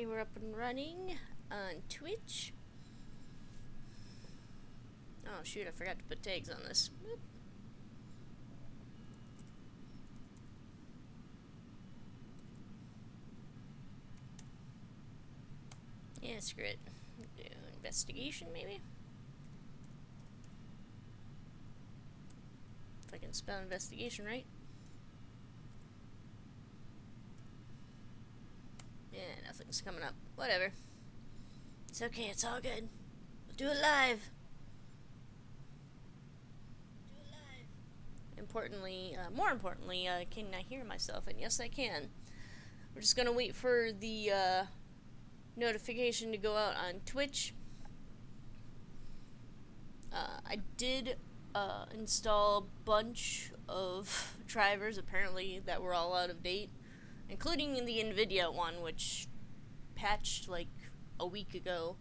Okay, we're up and running on Twitch. Oh shoot, I forgot to put tags on this. Boop. Yeah, screw it. Do investigation, maybe? If I can spell investigation right. Yeah, nothing's coming up. Whatever. It's okay, it's all good. We'll do it live. More importantly, can I hear myself? And yes, I can. We're just gonna wait for the notification to go out on Twitch. I did install a bunch of drivers, apparently, that were all out of date, including the NVIDIA one, which patched like a week ago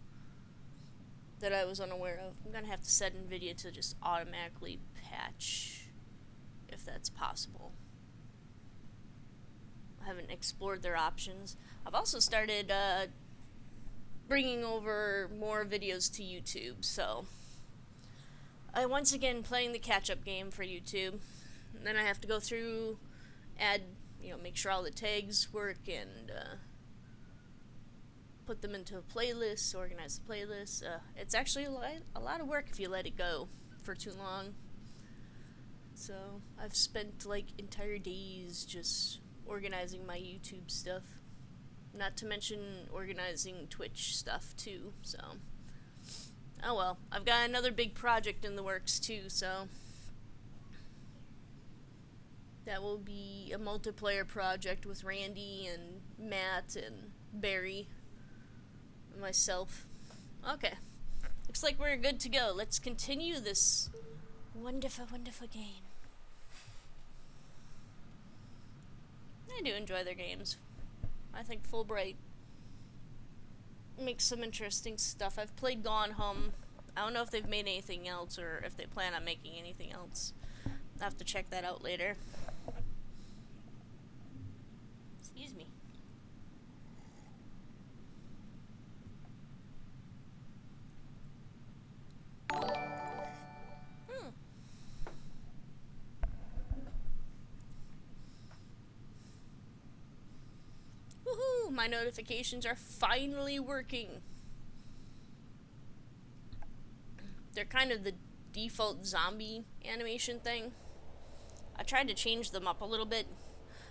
that I was unaware of. I'm gonna have to set NVIDIA to just automatically patch, if that's possible. I haven't explored their options. I've also started bringing over more videos to YouTube, so I once again playing the catch-up game for YouTube. And then I have to go through, add, make sure all the tags work, and put them into a playlist, organize the playlist. It's actually a lot of work if you let it go for too long. So I've spent like entire days just organizing my YouTube stuff. Not to mention organizing Twitch stuff too, so. Oh well, I've got another big project in the works too, so. That will be a multiplayer project with Randy and Matt and Barry and myself. Okay. Looks like we're good to go. Let's continue this wonderful, wonderful game. I do enjoy their games. I think Fulbright makes some interesting stuff. I've played Gone Home. I don't know if they've made anything else or if they plan on making anything else. I'll have to check that out later. Excuse me. Woohoo! My notifications are finally working. They're kind of the default zombie animation thing. I tried to change them up a little bit.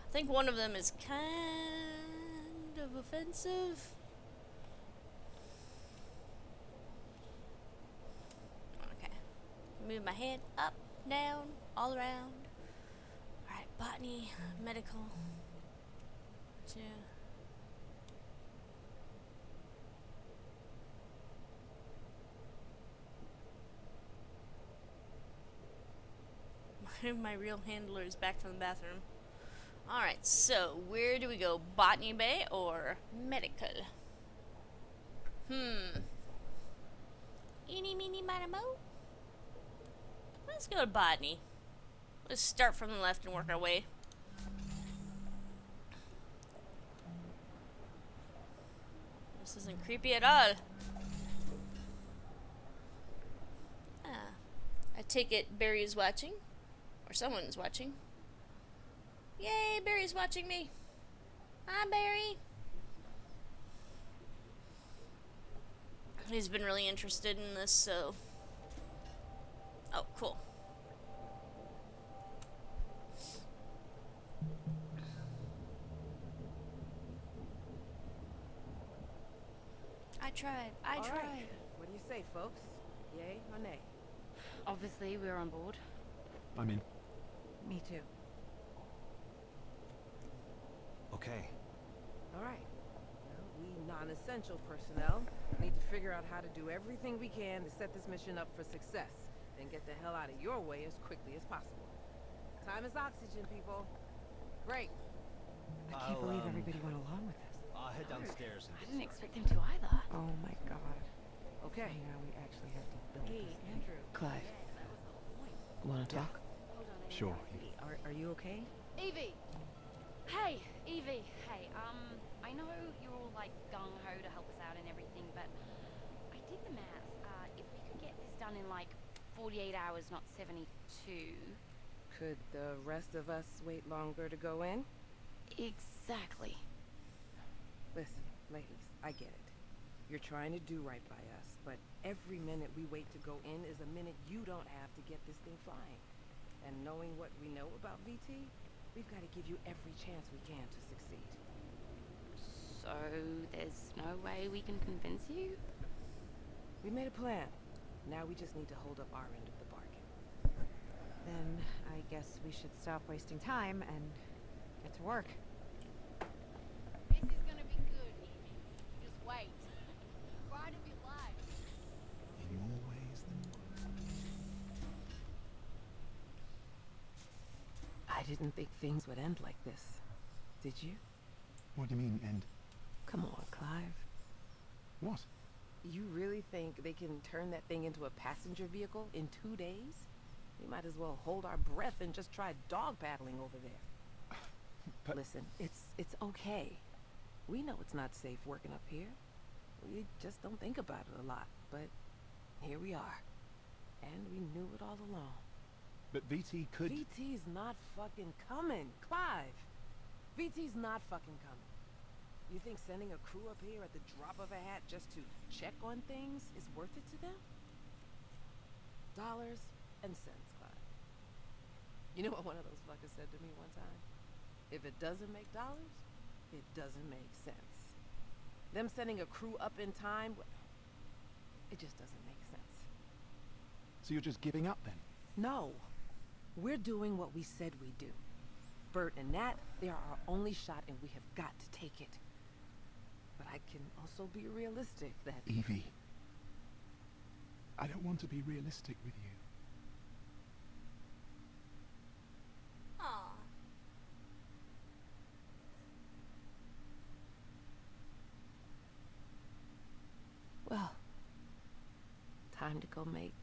I think one of them is kind of offensive. Okay. Move my head up, down, all around. Alright, botany, medical. 2. My real handler is back from the bathroom. Alright, so where do we go? Botany Bay or medical? Eeny, meeny, miny, mo. Let's go to botany. Let's start from the left and work our way. This isn't creepy at all. I take it Barry is watching. Or someone is watching. Yay, Barry's watching me. Hi, Barry. He's been really interested in this, so. Oh, cool. I tried. All tried. Right. What do you say, folks? Yay or nay? Obviously, we're on board. I'm in. Me too. Okay. All right. Well, we non-essential personnel need to figure out how to do everything we can to set this mission up for success and get the hell out of your way as quickly as possible. Time is oxygen, people. Great. I can't believe everybody went along with this. I'll head downstairs and I didn't expect them to either. Oh my god. Okay. So now we actually have to build Hey, this thing. Andrew. Clive. Wanna talk? Sure. Are you okay? Evie! Hey, Evie. Hey, I know you're all like gung ho to help us out and everything, but I did the math. If we could get this done in like 48 hours, not 72. Could the rest of us wait longer to go in? Exactly. Listen, ladies, I get it. You're trying to do right by us, but every minute we wait to go in is a minute you don't have to get this thing flying. And knowing what we know about VT, we've got to give you every chance we can to succeed. So there's no way we can convince you? We made a plan. Now we just need to hold up our end of the bargain. Then I guess we should stop wasting time and get to work. This is gonna be good, Evie. Just wait. Ride of your life. In more ways than one. I didn't think things would end like this. Did you? What do you mean, end? Come on, Clive. What? You really think they can turn that thing into a passenger vehicle in 2 days? We might as well hold our breath and just try dog paddling over there. But Listen, it's okay. We know it's not safe working up here. We just don't think about it a lot, but here we are. And we knew it all along. but VT could. VT's not fucking coming, Clive. VT's not fucking coming. You think sending a crew up here at the drop of a hat just to check on things is worth it to them? Dollars and cents, Clive. You know what one of those fuckers said to me one time? If it doesn't make dollars, it doesn't make sense. Them sending a crew up in time, it just doesn't make sense. So you're just giving up then? No. We're doing what we said we'd do. Bert and Nat, they are our only shot and we have got to take it. But I can also be realistic that... Evie. I don't want to be realistic with you. Aw. Well, time to go make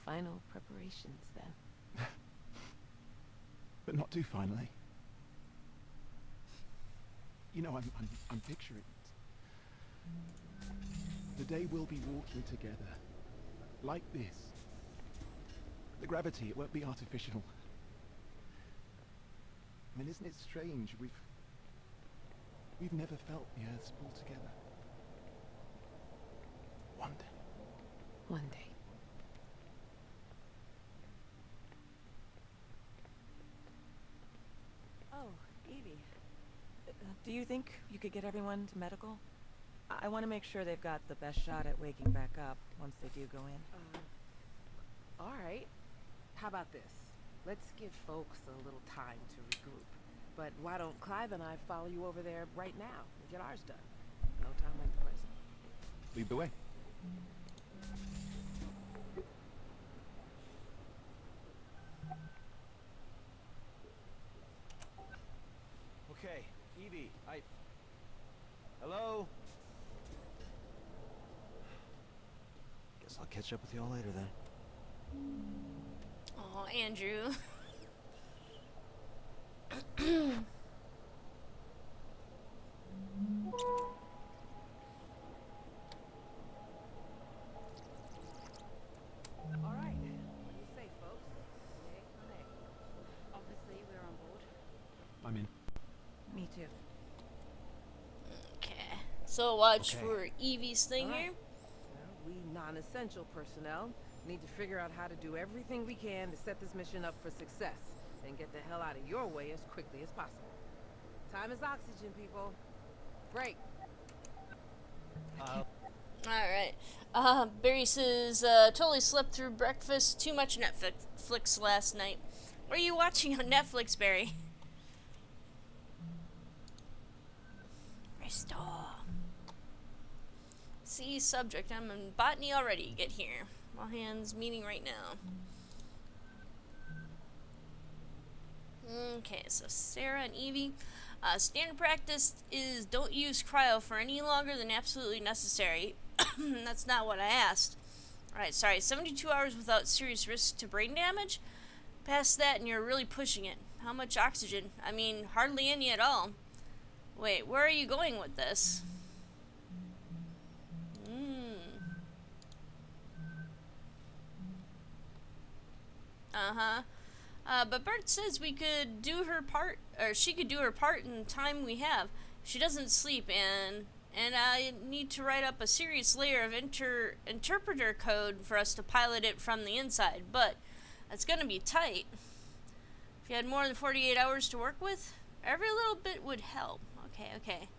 final preparations then. But not too finally. You know, I'm picturing it. The day we'll be walking together. Like this. The gravity, it won't be artificial. I mean, isn't it strange? We've never felt the Earth's pull together. One day. One day. Oh, Evie. Do you think you could get everyone to medical? I want to make sure they've got the best shot at waking back up once they do go in. All right. How about this? Let's give folks a little time to regroup. But why don't Clive and I follow you over there right now and get ours done? No time like the present. Lead the way. Okay, Evie, Hello? Guess I'll catch up with y'all later then. Oh, Andrew. All right. What do you say, folks? Yay or nay? Obviously, we're on board. I'm in. Me too. Okay. So watch Okay. for Evie's thing All right. here. Well, we non-essential personnel need to figure out how to do everything we can to set this mission up for success and get the hell out of your way as quickly as possible. Time is oxygen, people. Break. Alright. Barry says, totally slept through breakfast. Too much Netflix last night. What are you watching on Netflix, Barry? Restore. See subject. I'm in botany already. Get here. All hands meeting right now. Okay, so Sarah and Evie. Standard practice is don't use cryo for any longer than absolutely necessary. That's not what I asked. Alright, sorry. 72 hours without serious risk to brain damage? Past that and you're really pushing it. How much oxygen? I mean, hardly any at all. Wait, where are you going with this? Uh-huh. But Bert says we could do her part, or she could do her part in the time we have. She doesn't sleep, and I need to write up a serious layer of interpreter code for us to pilot it from the inside, but that's gonna be tight. If you had more than 48 hours to work with, every little bit would help. Okay.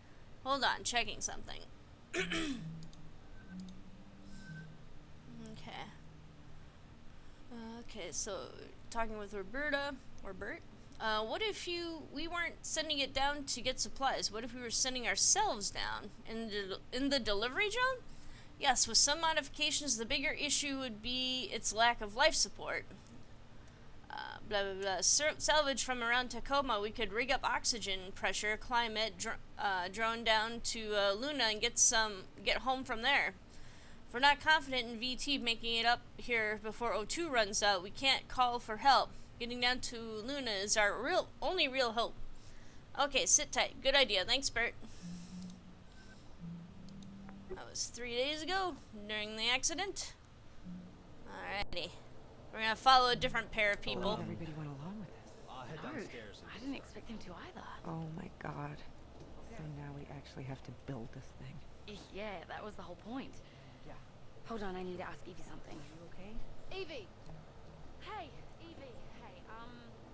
Hold on, checking something. Okay. Okay, so talking with Roberta or Bert. What if we weren't sending it down to get supplies? What if we were sending ourselves down in the delivery drone? Yes, with some modifications, the bigger issue would be its lack of life support. Blah blah blah. Salvage from around Tacoma. We could rig up oxygen pressure, climb it, drone down to Luna, and get home from there. If we're not confident in VT making it up here before O2 runs out, we can't call for help. Getting down to Luna is our only real hope. Okay, sit tight. Good idea. Thanks, Bert. That was 3 days ago, during the accident. Alrighty. We're gonna follow a different pair of people. Everybody went along with this. I'll head downstairs. I didn't expect them to either. Oh my god. So now we actually have to build this thing. Yeah, that was the whole point. Yeah. Hold on, I need to ask Evie something. You okay? Evie! Hey, Evie. Hey,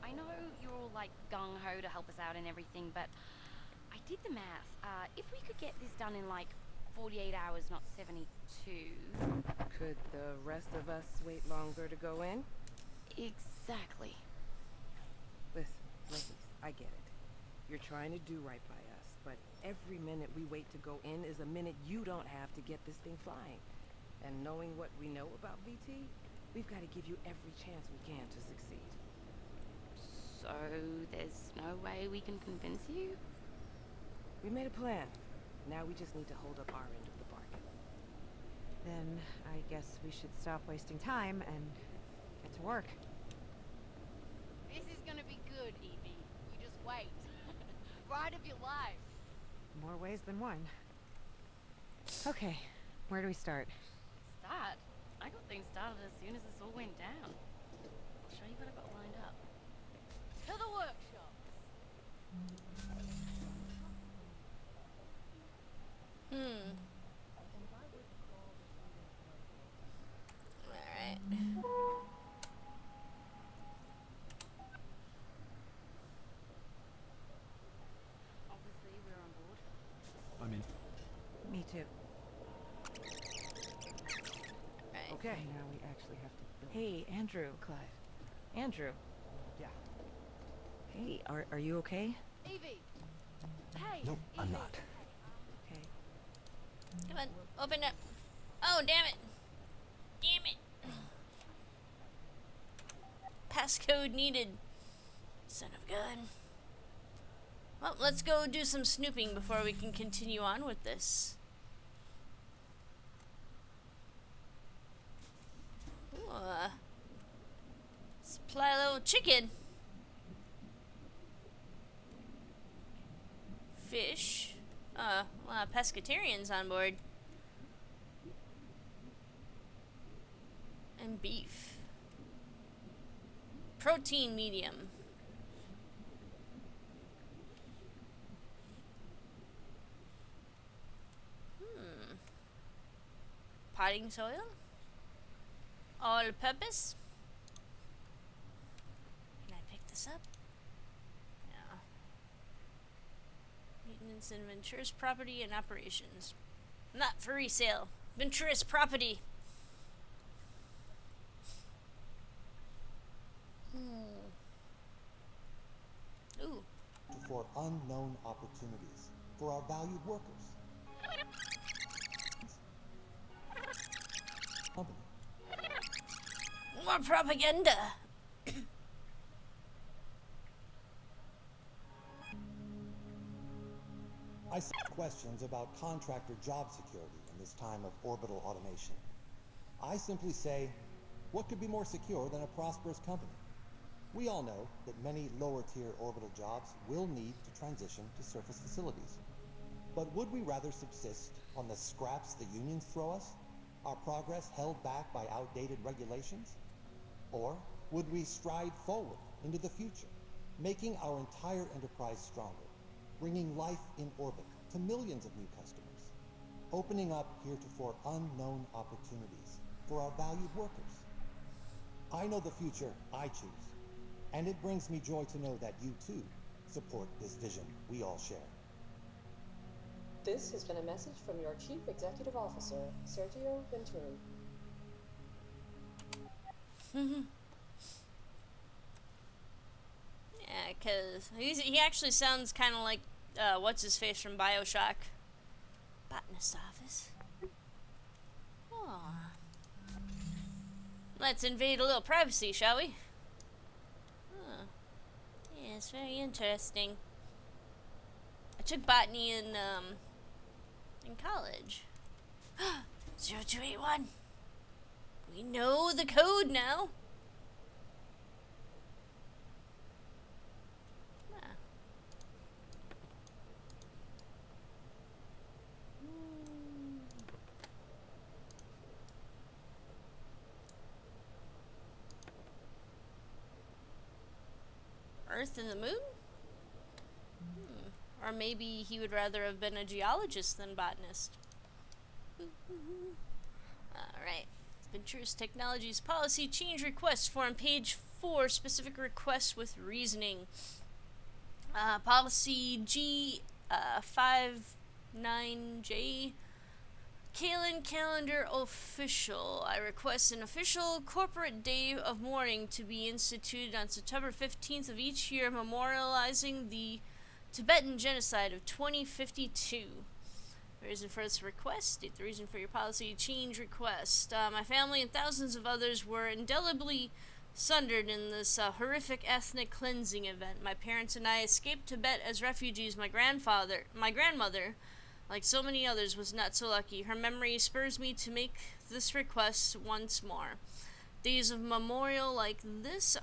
I know you're all like gung-ho to help us out and everything, but I did the math. If we could get this done in like 48 hours, not 72. Could the rest of us wait longer to go in? Exactly. Listen, ladies, I get it. You're trying to do right by us, but every minute we wait to go in is a minute you don't have to get this thing flying. And knowing what we know about VT, we've got to give you every chance we can to succeed. So there's no way we can convince you? We made a plan. Now we just need to hold up our end of the bargain. Then I guess we should stop wasting time and get to work. This is gonna be good, Evie. You just wait. Ride of your life. More ways than one. Okay, where do we start? Start? I got things started as soon as this all went down. I'll show you what I've got lined up. To the workshops. Alright. Obviously, we're on board. I'm in. Me too. Right. Okay. Now we actually have to build. Hey, Andrew. Clyde. Andrew. Yeah. Hey, are you okay? Evie! Hey! Nope, I'm Evie. not. Okay. Come on, open up. Oh, damn it. Damn it. Passcode needed. Son of a gun. Well, let's go do some snooping before we can continue on with this. Ooh, supply level chicken. Fish. Pescatarians on board. And beef. Protein medium. Potting soil. All purpose. Can I pick this up? No. Maintenance and Ventura's property and operations. Not for resale. Ventura's property. Ooh. For unknown opportunities for our valued workers. Company. More propaganda. I see questions about contractor job security in this time of orbital automation. I simply say, what could be more secure than a prosperous company? We all know that many lower-tier orbital jobs will need to transition to surface facilities. But would we rather subsist on the scraps the unions throw us, our progress held back by outdated regulations? Or would we stride forward into the future, making our entire enterprise stronger, bringing life in orbit to millions of new customers, opening up heretofore unknown opportunities for our valued workers? I know the future I choose, and it brings me joy to know that you too support this vision we all share. This has been a message from your Chief Executive Officer, Sergio Venturi. Yeah, because he actually sounds kind of like, what's his face from Bioshock? Botanist office. Oh. Let's invade a little privacy, shall we? Oh. Yeah, it's very interesting. I took botany in college. 0281. We know the code now. Ah. Earth and the moon? Or maybe he would rather have been a geologist than botanist. Alright. Ventura's Technologies Policy Change Request Form, page 4, specific requests with reasoning. Policy G59J. Kalen Calendar Official. I request an official corporate day of mourning to be instituted on September 15th of each year, memorializing the Tibetan genocide of 2052. Reason for this request. State the reason for your policy change request. My family and thousands of others were indelibly sundered in this horrific ethnic cleansing event. My parents and I escaped Tibet as refugees. My grandmother, like so many others, was not so lucky. Her memory spurs me to make this request once more. Days of memorial like this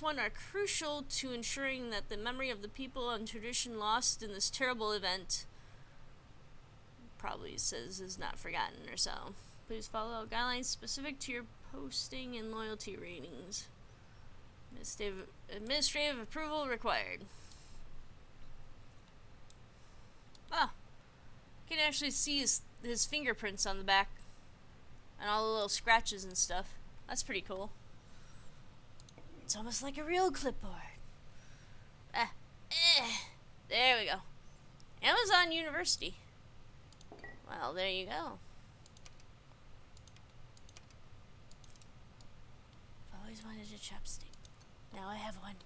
one are crucial to ensuring that the memory of the people and tradition lost in this terrible event, probably says, is not forgotten or so. Please follow guidelines specific to your posting and loyalty ratings. Administrative approval required. Oh, you can actually see his fingerprints on the back and all the little scratches and stuff. That's pretty cool. It's almost like a real clipboard. There we go. Amazon University. Well, there you go. I've always wanted a chopstick. Now I have one.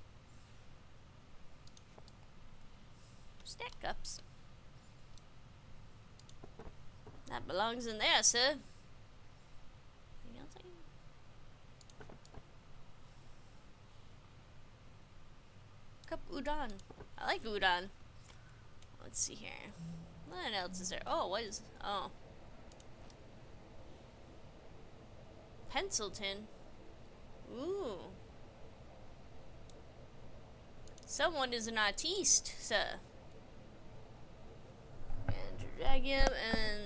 Stack cups. That belongs in there, sir. Anything else? Cup udon. I like udon. Let's see here. What else is there? Oh, what is... Oh. Pencil tin. Ooh. Someone is an artiste, sir. And drag him and...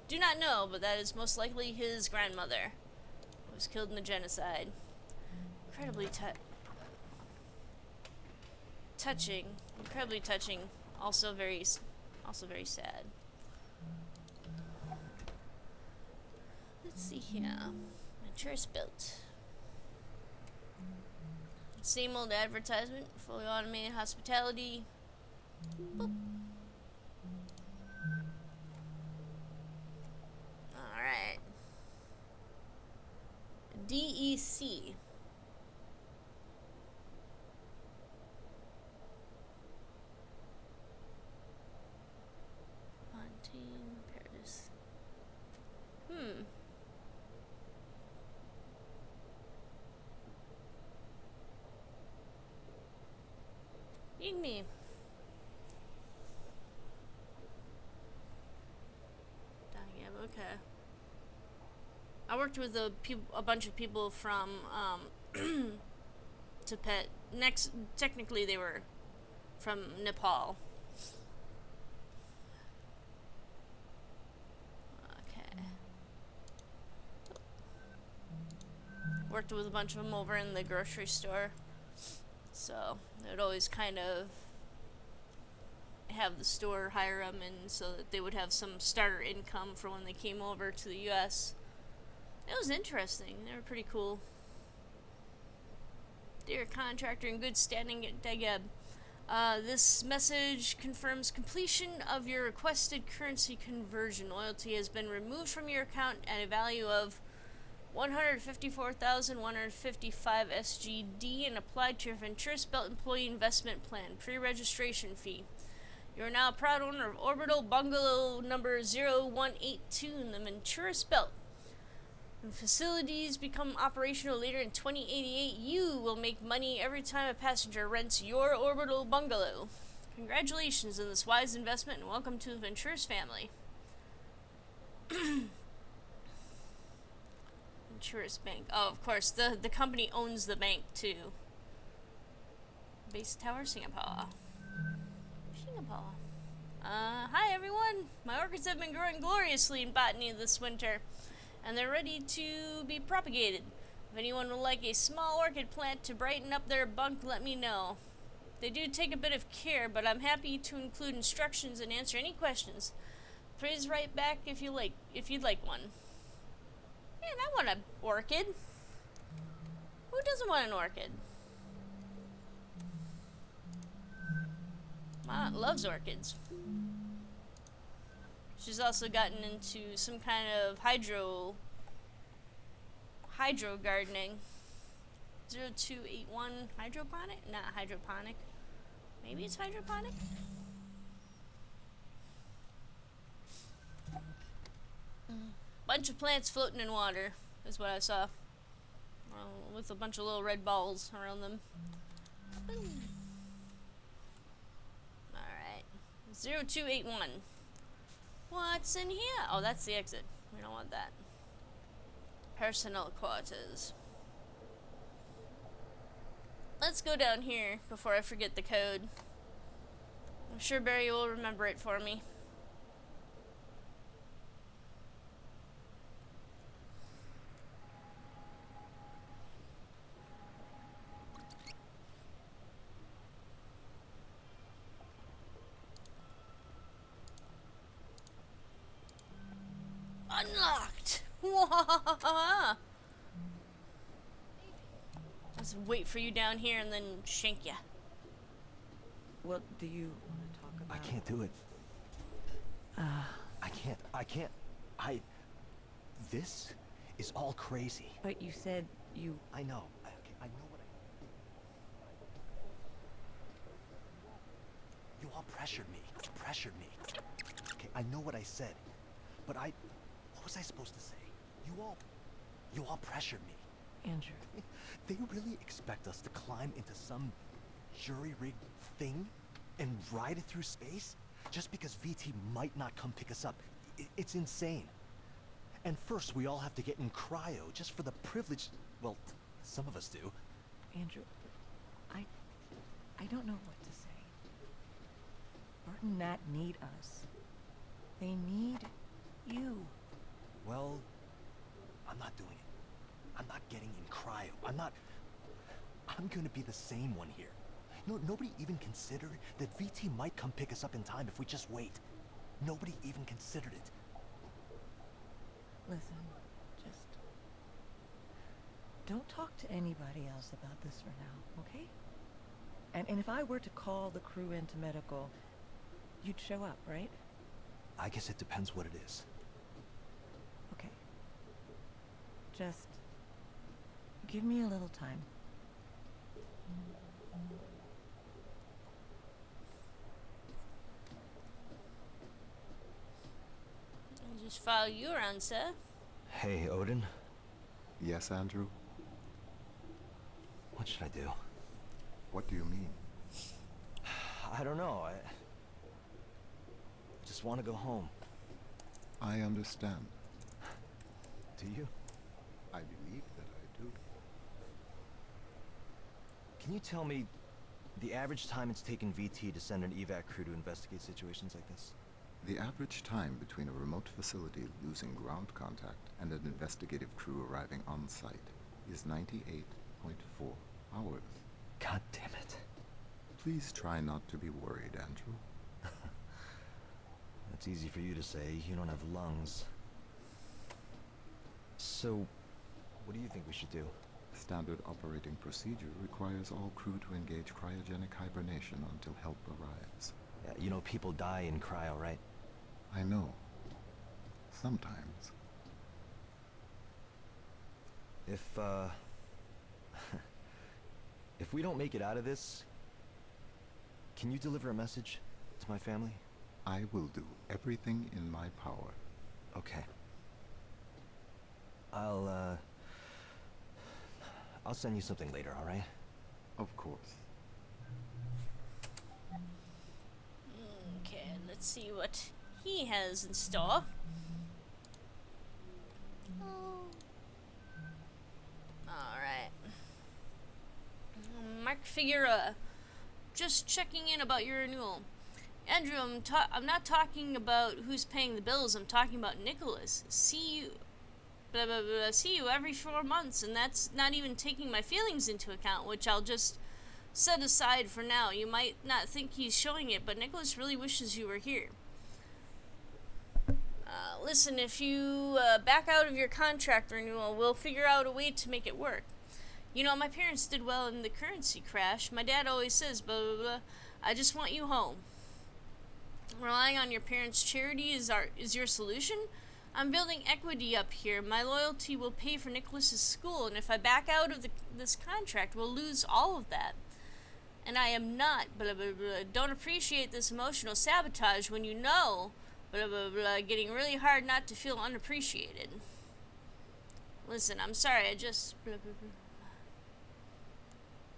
Do not know, but that is most likely his grandmother, who was killed in the genocide. Incredibly touching. Incredibly touching. Also very sad. Let's see here. Mattress built. Same old advertisement. Fully automated hospitality. Boop. Alright. DEC. Fontaine, Paris. Need me. Okay. I worked with a bunch of people from Tibet. Next, technically they were from Nepal. Okay. Worked with a bunch of them over in the grocery store. So, they'd always kind of have the store hire them in so that they would have some starter income for when they came over to the US. It was interesting. They were pretty cool. Dear contractor in good standing at Degeb. This message confirms completion of your requested currency conversion. Loyalty has been removed from your account at a value of 154,155 SGD and applied to your Venturous Belt Employee Investment Plan. Pre-registration fee. You are now a proud owner of Orbital Bungalow number 0182 in the Venturous Belt. When facilities become operational later in 2088, you will make money every time a passenger rents your Orbital Bungalow. Congratulations on this wise investment and welcome to the Venturous family. Venturous Bank. Oh, of course, the company owns the bank too. Base Tower, Singapore. Singapore. Hi everyone! My orchids have been growing gloriously in botany this winter, and they're ready to be propagated. If anyone would like a small orchid plant to brighten up their bunk, let me know. They do take a bit of care, but I'm happy to include instructions and answer any questions. Please write back if you'd like one. Man, I want an orchid. Who doesn't want an orchid? My aunt loves orchids. She's also gotten into some kind of hydro gardening. 0281 hydroponic? Not hydroponic. Maybe it's hydroponic? Bunch of plants floating in water is what I saw. With a bunch of little red balls around them. Boom. Alright. 0281. What's in here? Oh, that's the exit. We don't want that. Personal quarters. Let's go down here before I forget the code. I'm sure Barry will remember it for me. Unlocked! Let's wait for you down here and then shank ya. Well, do you want to talk about... I can't do it. I can't. This is all crazy. But you said you... I know. I know what You all pressured me. Okay, I know what I said. But what was I supposed to say? You all pressured me. Andrew. They really expect us to climb into some jury-rigged thing and ride it through space just because VT might not come pick us up. It's insane. And first we all have to get in cryo just for the privilege. Well, some of us do. Andrew, I don't know what to say. Bart and Nat need us. They need you. Well, I'm not doing it. I'm not getting in cryo. I'm gonna be the sane one here. No, nobody even considered that VT might come pick us up in time if we just wait. Nobody even considered it. Listen, just... don't talk to anybody else about this for now, okay? And if I were to call the crew into medical, you'd show up, right? I guess it depends what it is. Okay. Just... give me a little time. I'll just follow you around, sir. Hey, Odin. Yes, Andrew? What should I do? What do you mean? I don't know. I just want to go home. I understand. Do you? I believe that I do. Can you tell me the average time it's taken VT to send an evac crew to investigate situations like this? The average time between a remote facility losing ground contact and an investigative crew arriving on site is 98.4 hours. God damn it. Please try not to be worried, Andrew. That's easy for you to say. You don't have lungs. So, what do you think we should do? Standard operating procedure requires all crew to engage cryogenic hibernation until help arrives. Yeah, you know people die in cryo, right? I know. Sometimes. If if we don't make it out of this, can you deliver a message to my family? I will do everything in my power. Okay. I'll send you something later, all right? Of course. Okay, let's see what he has in store. Oh. Alright. Mark Figueroa. Just checking in about your renewal. Andrew, I'm not talking about who's paying the bills, I'm talking about Nicholas. See you every 4 months, and that's not even taking my feelings into account, which I'll just set aside for now. You might not think he's showing it, but Nicholas really wishes you were here. Listen, if you back out of your contract renewal, we'll figure out a way to make it work. You know, my parents did well in the currency crash. My dad always says, blah, blah, blah. I just want you home. Relying on your parents' charity is your solution? I'm building equity up here. My loyalty will pay for Nicholas's school, and if I back out of this contract, we'll lose all of that. And I am not, blah, blah, blah. Don't appreciate this emotional sabotage when you know, blah, blah, blah, getting really hard not to feel unappreciated. Listen, I'm sorry, I just, blah, blah, blah.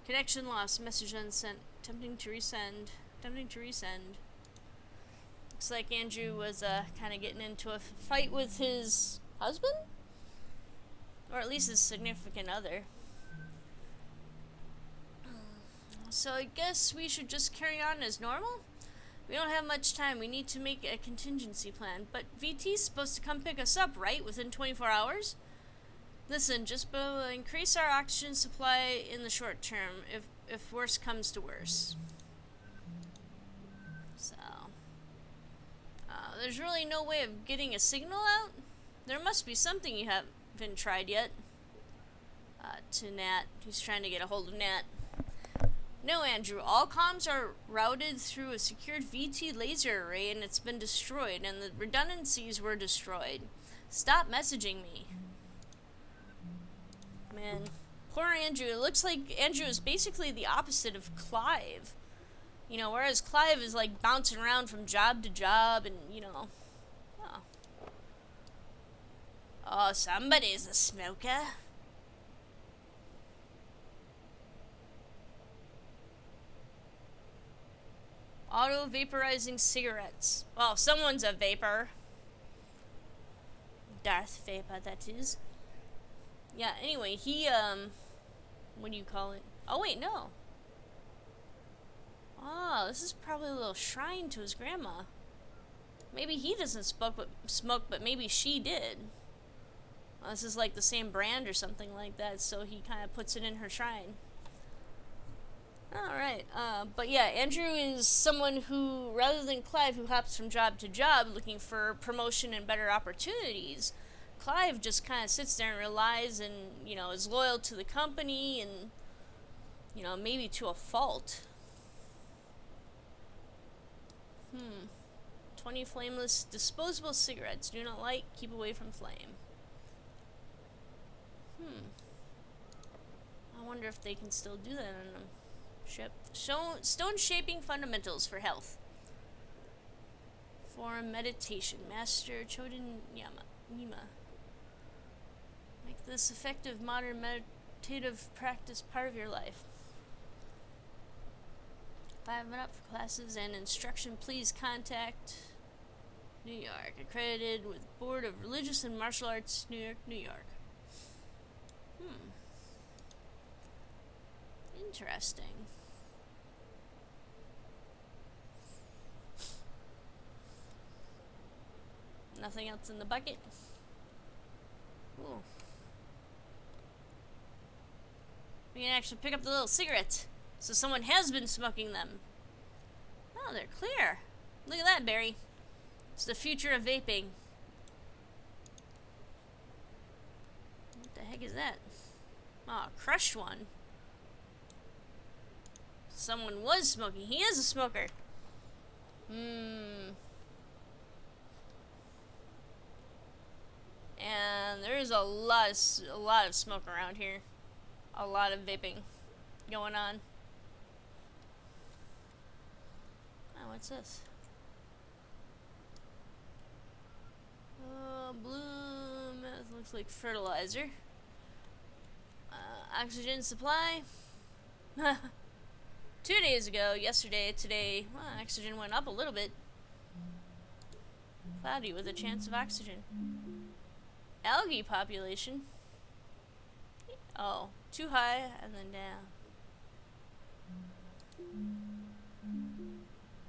Connection lost, message unsent, tempting to resend. Looks like Andrew was kind of getting into a fight with his husband? Or at least his significant other. So I guess we should just carry on as normal? We don't have much time. We need to make a contingency plan. But VT's supposed to come pick us up, right? Within 24 hours? Listen, just increase our oxygen supply in the short term, if worse comes to worse. So, there's really no way of getting a signal out? There must be something you haven't tried yet. To Nat. He's trying to get a hold of Nat. No, Andrew. All comms are routed through a secured VT laser array and it's been destroyed, and the redundancies were destroyed. Stop messaging me. Man. Poor Andrew. It looks like Andrew is basically the opposite of Clive. You know, whereas Clive is like bouncing around from job to job and, you know. Oh, oh, somebody's a smoker. Auto vaporizing cigarettes. Well, someone's a vapor. Darth Vapor, that is. Yeah, anyway, he, what do you call it? Oh, wait, no. Oh, this is probably a little shrine to his grandma. Maybe he doesn't smoke, but maybe she did. Well, this is like the same brand or something like that, so he kind of puts it in her shrine. Alright, but yeah, Andrew is someone who, rather than Clive, who hops from job to job looking for promotion and better opportunities, Clive just kind of sits there and relies and, you know, is loyal to the company and, you know, maybe to a fault. 20 flameless disposable cigarettes. Do not light, keep away from flame. I wonder if they can still do that on them. Ship. Stone shaping fundamentals for health. For meditation. Master Choden Nima. Make this effective modern meditative practice part of your life. 5 up for classes and instruction. Please contact New York. Accredited with Board of Religious and Martial Arts, New York, New York. Interesting. Nothing else in the bucket? Ooh. We can actually pick up the little cigarettes. So someone has been smoking them. Oh, they're clear. Look at that, Barry. It's the future of vaping. What the heck is that? Oh, a crushed one. Someone was smoking. He is a smoker. And there's a lot of smoke around here. A lot of vaping going on. Oh, what's this? Bloom. It looks like fertilizer. Oxygen supply. 2 days ago, yesterday, today, well, oxygen went up a little bit. Cloudy with a chance of oxygen. Algae population. Oh, too high and then down.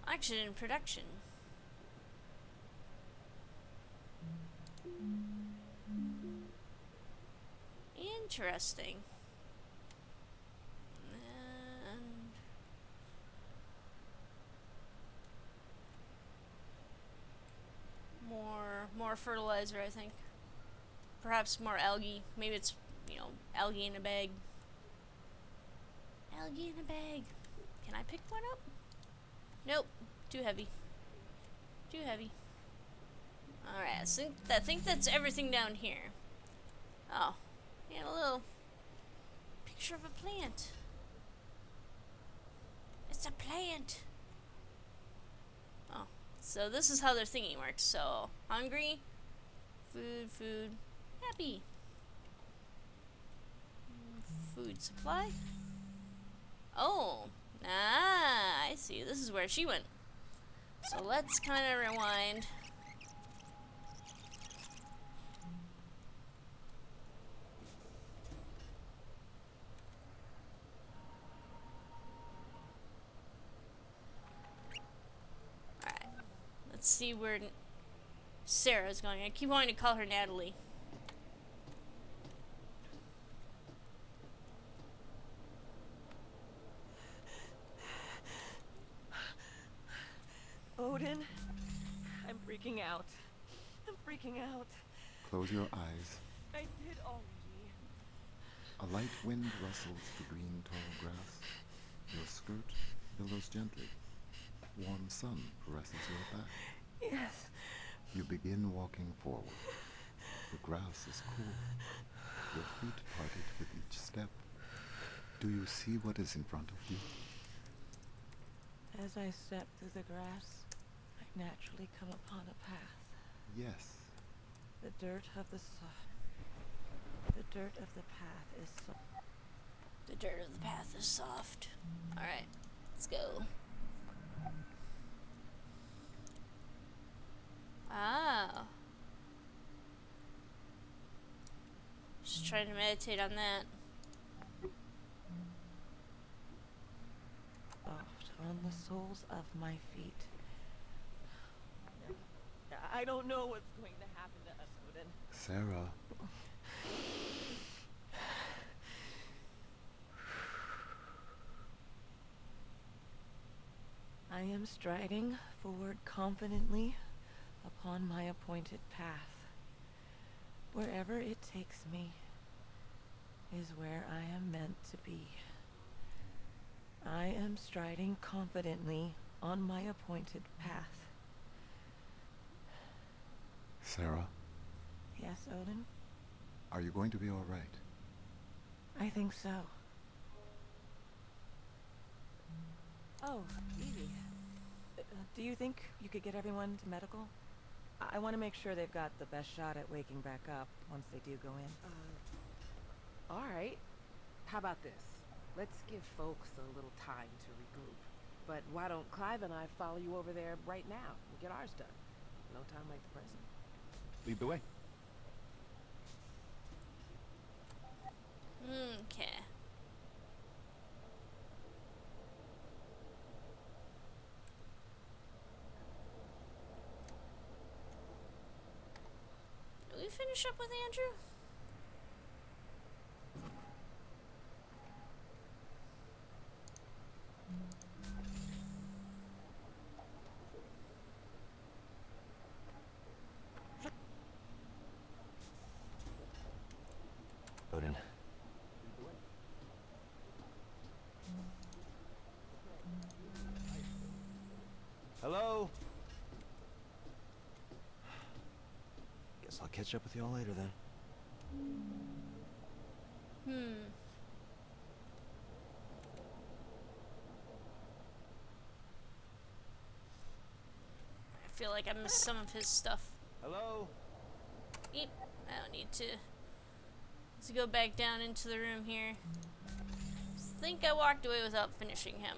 Oxygen production. Interesting. And more fertilizer, I think. Perhaps more algae. Maybe it's, algae in a bag. Algae in a bag. Can I pick one up? Nope. Too heavy. Too heavy. Alright, I think that's everything down here. Oh. And a little picture of a plant. It's a plant. Oh. So this is how their thingy works. So, hungry. Food. Happy. Food supply. Oh. I see. This is where she went. So let's kind of rewind. Alright. Let's see where Sarah's going. I keep wanting to call her Natalie. Odin, I'm freaking out. I'm freaking out. Close your eyes. I did already. A light wind rustles the green tall grass. Your skirt billows gently. Warm sun caresses your back. Yes. You begin walking forward. The grass is cool. Your feet parted with each step. Do you see what is in front of you? As I step through the grass, I naturally come upon a path. Yes. The dirt of the path is soft. The dirt of the path is soft. Alright, let's go. Ah. Just trying to meditate on that. Soft on the soles of my feet. I don't know what's going to happen to us, Odin. Sarah. I am striding forward confidently upon my appointed path. Wherever it takes me is where I am meant to be. I am striding confidently on my appointed path. Sarah. Yes, Odin? Are you going to be all right? I think so. Oh, Evie. Do you think you could get everyone to medical? I want to make sure they've got the best shot at waking back up once they do go in. Alright. How about this? Let's give folks a little time to regroup. But why don't Clive and I follow you over there right now and get ours done? No time like the present. Lead the way. Okay. finish up with Andrew? Odin. Hello? Guess I'll catch up with y'all later then. I feel like I missed some of his stuff. Hello? Eep. I don't need to. Let's go back down into the room here. I think I walked away without finishing him.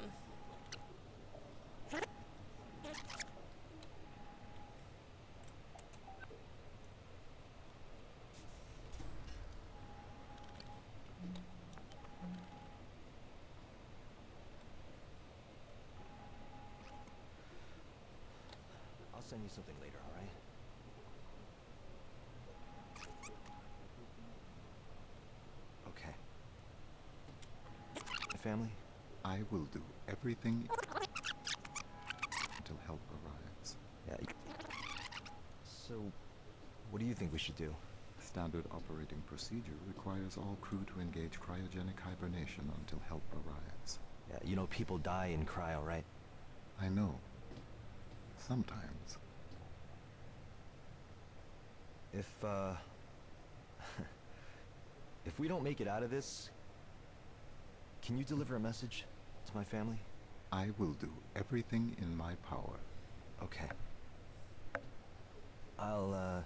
I'll send you something later, alright? Okay. My family? I will do everything until help arrives. Yeah. So, what do you think we should do? Standard operating procedure requires all crew to engage cryogenic hibernation until help arrives. Yeah, you know people die in cryo, right? I know. Sometimes. If if we don't make it out of this, can you deliver a message to my family? I will do everything in my power. Okay. I'll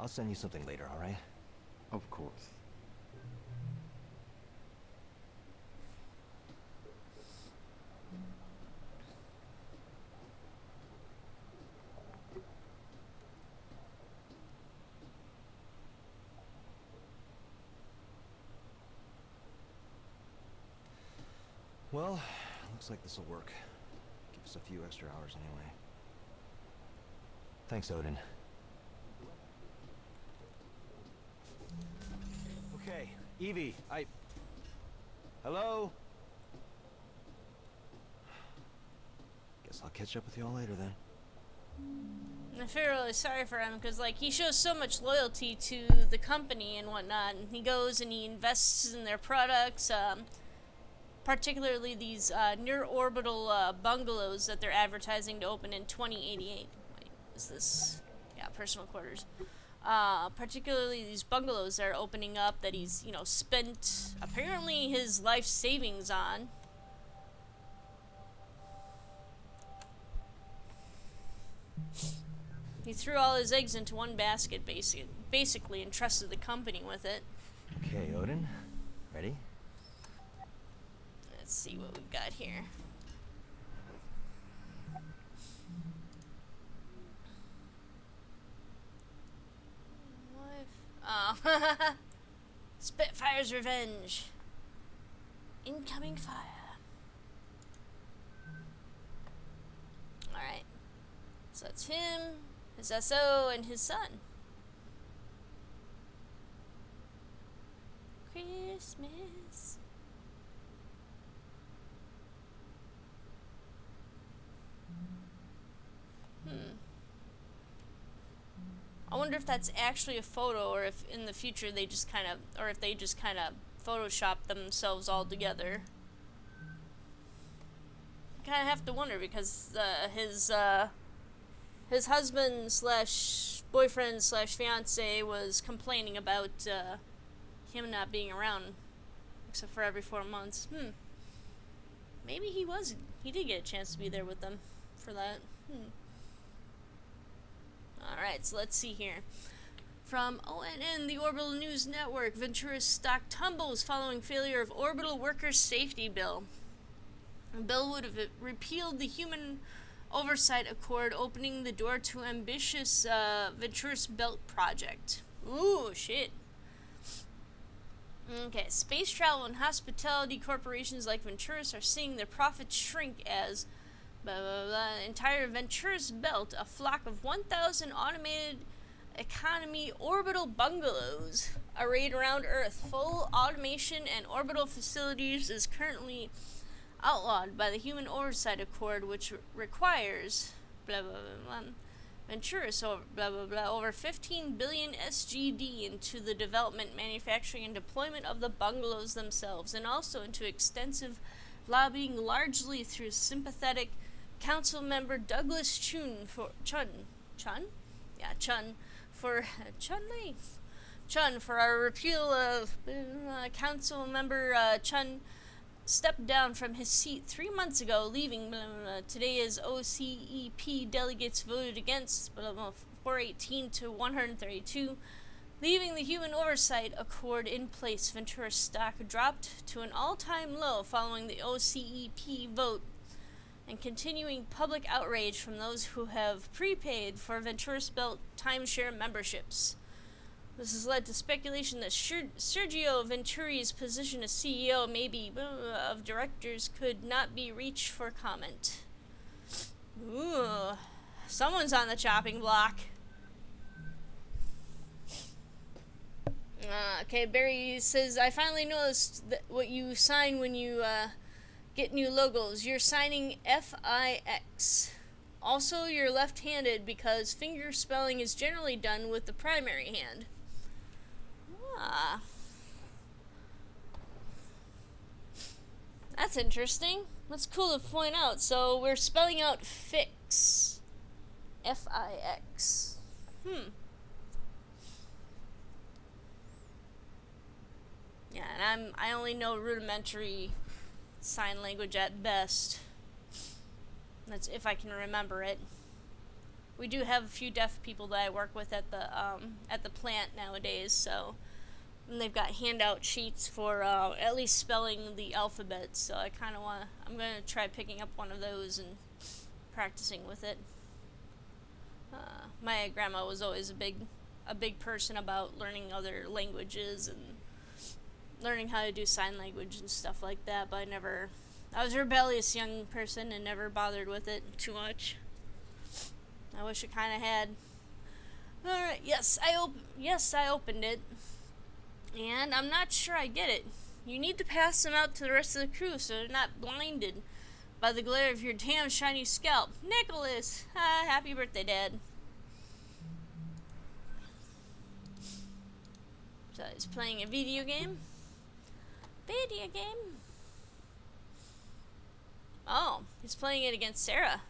send you something later, all right? Of course. Well, looks like this'll work. Give us a few extra hours anyway. Thanks, Odin. Okay, Evie, Hello? Guess I'll catch up with y'all later then. I feel really sorry for him because, like, he shows so much loyalty to the company and whatnot, and he goes and he invests in their products, particularly these near-orbital bungalows that they're advertising to open in 2088. Wait, is this? Yeah, personal quarters. Particularly these bungalows that are opening up that he's, you know, spent apparently his life savings on. He threw all his eggs into one basket, basically, and trusted the company with it. Okay, Odin. Ready? Let's see what we've got here. Oh. Spitfire's Revenge. Incoming fire. Alright. So that's him, his SO, and his son. Christmas. I wonder if that's actually a photo, or if in the future they just kind of, or if they just kind of Photoshop themselves all together. Kind of have to wonder because his husband slash boyfriend slash fiance was complaining about him not being around, except for every 4 months. Maybe he did get a chance to be there with them for that. Alright, so let's see here. From ONN, the Orbital News Network, Ventura's stock tumbles following failure of Orbital Workers' Safety Bill. The bill would have repealed the Human Oversight Accord, opening the door to ambitious Ventura's Belt project. Ooh, shit. Okay, space travel and hospitality corporations like Venturis are seeing their profits shrink as blah, blah, blah, entire Venturis Belt, a flock of 1,000 automated economy orbital bungalows arrayed around Earth. Full automation and orbital facilities is currently outlawed by the Human Oversight Accord, which requires blah blah blah. Ventura so blah blah blah over 15 billion SGD into the development, manufacturing, and deployment of the bungalows themselves, and also into extensive lobbying, largely through sympathetic council member Douglas Chun for Chun for our repeal of council member Chun stepped down from his seat 3 months ago, leaving blah, blah, blah. Today as OCEP delegates voted against 418 to 132, leaving the Human Oversight Accord in place. Ventura stock dropped to an all-time low following the OCEP vote, and continuing public outrage from those who have prepaid for Ventura's Belt timeshare memberships. This has led to speculation that Sergio Venturi's position as CEO, maybe of directors, could not be reached for comment. Ooh, someone's on the chopping block. Okay, Barry says, I finally noticed that what you sign when you get new logos. You're signing FIX. Also, you're left-handed because finger spelling is generally done with the primary hand. That's interesting. That's cool to point out. So we're spelling out fix. F-I-X. Yeah, and I only know rudimentary sign language at best. That's if I can remember it. We do have a few deaf people that I work with at the plant nowadays, so and they've got handout sheets for at least spelling the alphabet. So I kind of I'm gonna try picking up one of those and practicing with it. My grandma was always a big person about learning other languages and learning how to do sign language and stuff like that. But I was a rebellious young person and never bothered with it too much. I wish I kind of had. Alright, yes, I opened it. And I'm not sure I get it. You need to pass them out to the rest of the crew so they're not blinded by the glare of your damn shiny scalp. Nicholas! Happy birthday, Dad. So he's playing a video game. Oh, he's playing it against Sarah.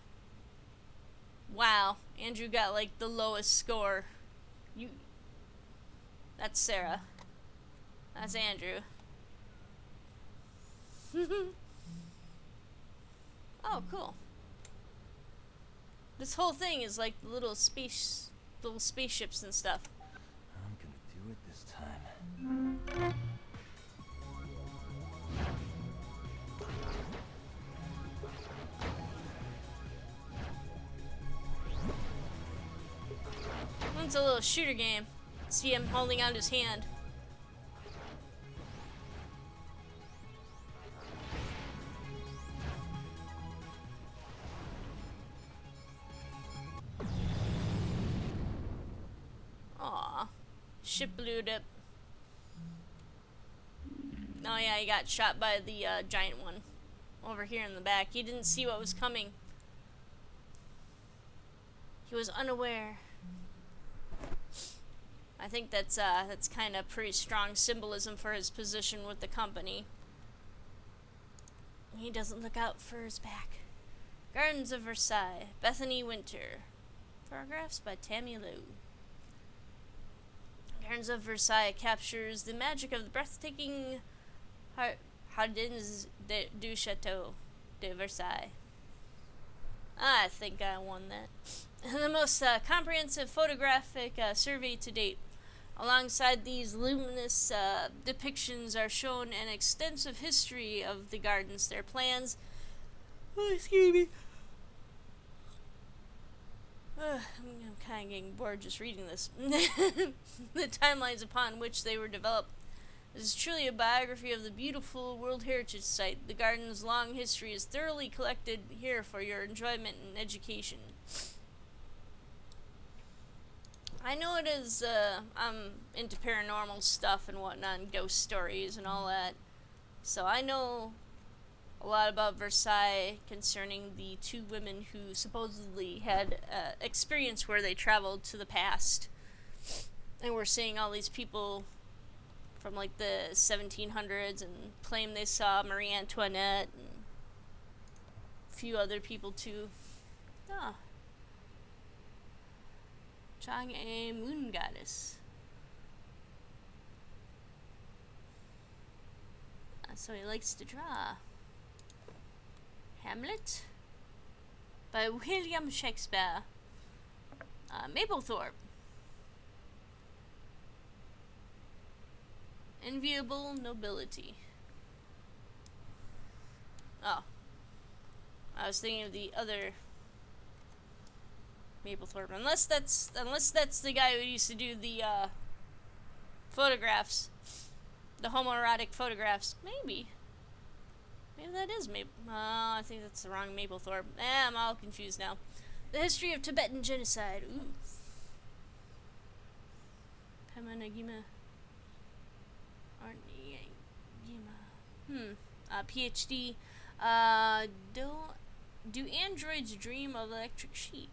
Wow, Andrew got like the lowest score. That's Sarah. That's Andrew. Oh, cool. This whole thing is like little spaceships and stuff. I'm gonna do it this time. It's a little shooter game. See him holding out his hand. Aw. Ship blew up. Oh yeah, he got shot by the giant one. Over here in the back. He didn't see what was coming. He was unaware. I think that's kind of pretty strong symbolism for his position with the company. He doesn't look out for his back. Gardens of Versailles, Bethany Winter. Photographs by Tammy Lou. Gardens of Versailles captures the magic of the breathtaking Jardins du Château de Versailles. I think I won that. The most comprehensive photographic survey to date. Alongside these luminous depictions are shown an extensive history of the gardens, their plans. Oh, excuse me. I'm kind of getting bored just reading this. The timelines upon which they were developed. This is truly a biography of the beautiful World Heritage Site. The garden's long history is thoroughly collected here for your enjoyment and education. I know it is, I'm into paranormal stuff and whatnot, and ghost stories and all that. So I know a lot about Versailles concerning the two women who supposedly had experience where they traveled to the past. And we're seeing all these people from like the 1700s and claim they saw Marie Antoinette and a few other people too. Ah. Chang A moon goddess. So he likes to draw. Hamlet by William Shakespeare. Maplethorpe. Enviable nobility. Oh. I was thinking of the other Maplethorpe. Unless that's the guy who used to do the photographs. The homoerotic photographs. Maybe that is I think that's the wrong Maplethorpe. I'm all confused now. The history of Tibetan genocide. Ooh. Pamanagima. PhD. Do androids dream of electric sheep?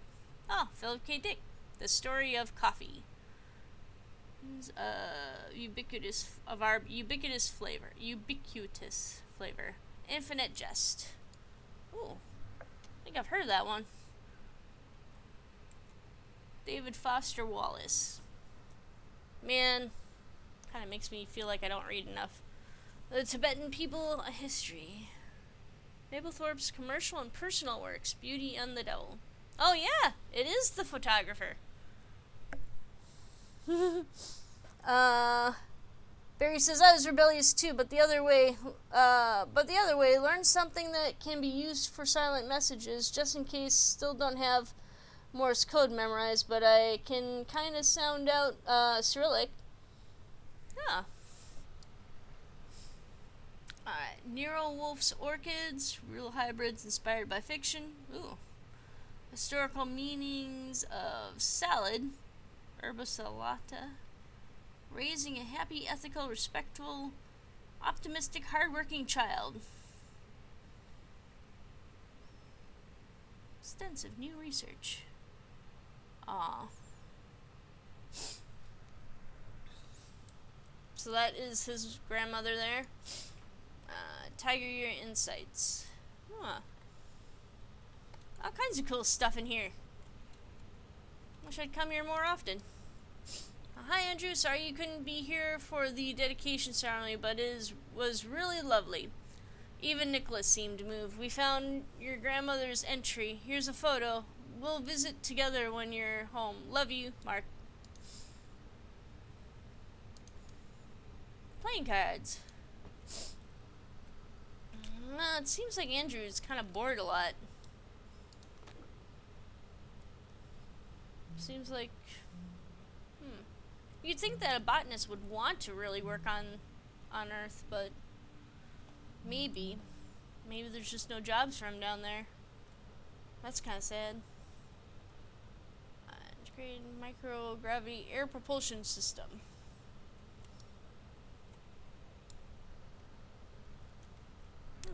Oh, Philip K. Dick. The story of coffee. Ubiquitous flavor. Infinite jest. Ooh. I think I've heard of that one. David Foster Wallace. Man, kind of makes me feel like I don't read enough. The Tibetan People, a History. Maplethorpe's commercial and personal works, Beauty and the Devil. Oh yeah, it is the photographer. Barry says I was rebellious too, but the other way. Learn something that can be used for silent messages, just in case. Still don't have Morse code memorized, but I can kind of sound out Cyrillic. Yeah. Alright, Nero Wolf's Orchids, real hybrids inspired by fiction. Ooh. Historical meanings of salad, herba salata. Raising a happy, ethical, respectful, optimistic, hardworking child. Extensive new research. Aww. So that is his grandmother there. Tiger Year Insights. Huh. All kinds of cool stuff in here. Wish I'd come here more often. Hi Andrew, sorry you couldn't be here for the dedication ceremony, but it was really lovely. Even Nicholas seemed moved. We found your grandmother's entry. Here's a photo. We'll visit together when you're home. Love you, Mark. Playing cards. It seems like Andrew's kind of bored a lot. Seems like... You'd think that a botanist would want to really work on Earth, but... Maybe there's just no jobs for him down there. That's kind of sad. Integrated microgravity air propulsion system.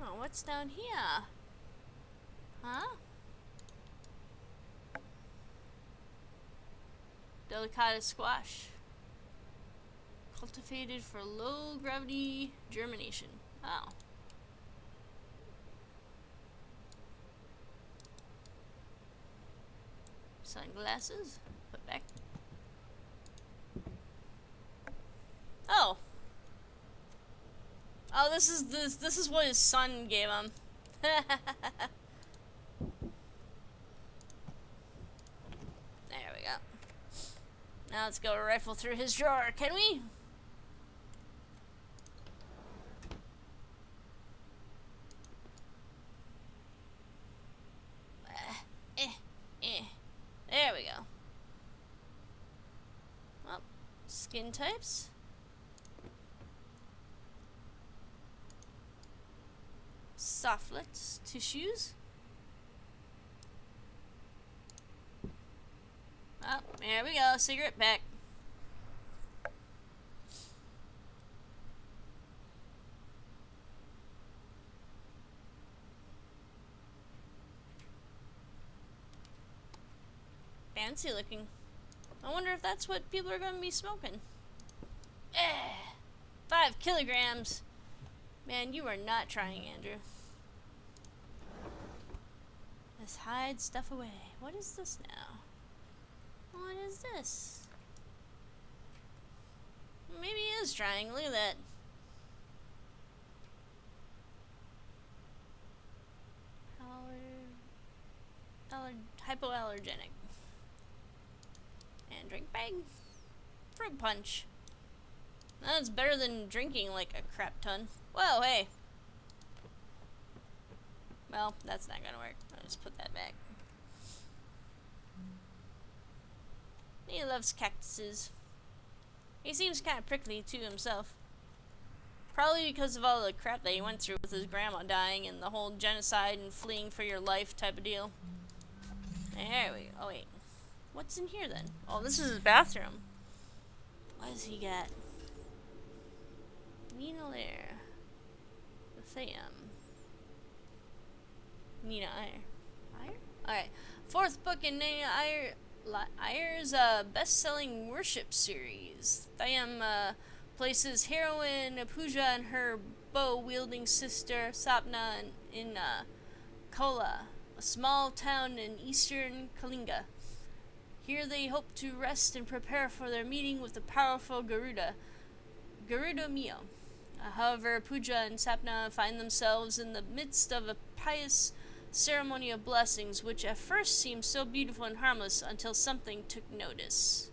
Oh, what's down here? Huh? Delicata squash. Cultivated for low gravity germination. Oh. Sunglasses. Put back. Oh. Oh, this is what his son gave him. There we go. Now let's go rifle through his drawer, can we? There we go. Well, skin types. Softlet tissues. Oh, There we go, cigarette pack. Fancy looking. I wonder if that's what people are going to be smoking. 5 kilograms. Man, you are not trying, Andrew. Let's hide stuff away. What is this now? What is this? Maybe he is trying. Look at that. Hypoallergenic. And drink bag. Fruit punch. That's better than drinking like a crap ton. Whoa, hey. Well, that's not gonna work. I'll just put that back. He loves cactuses. He seems kind of prickly too himself. Probably because of all the crap that he went through with his grandma dying and the whole genocide and fleeing for your life type of deal. There we go. Oh wait. What's in here then? Oh, this is his bathroom. What does he got? Nina Lair. Theum. Nina Iyer? Alright. 4th book in Nina Iyer's best-selling worship series. Theum places heroine Pooja and her bow-wielding sister Sapna in Kola, a small town in eastern Kalinga. Here they hope to rest and prepare for their meeting with the powerful Garuda Mio. However, Pooja and Sapna find themselves in the midst of a pious ceremony of blessings, which at first seemed so beautiful and harmless until something took notice.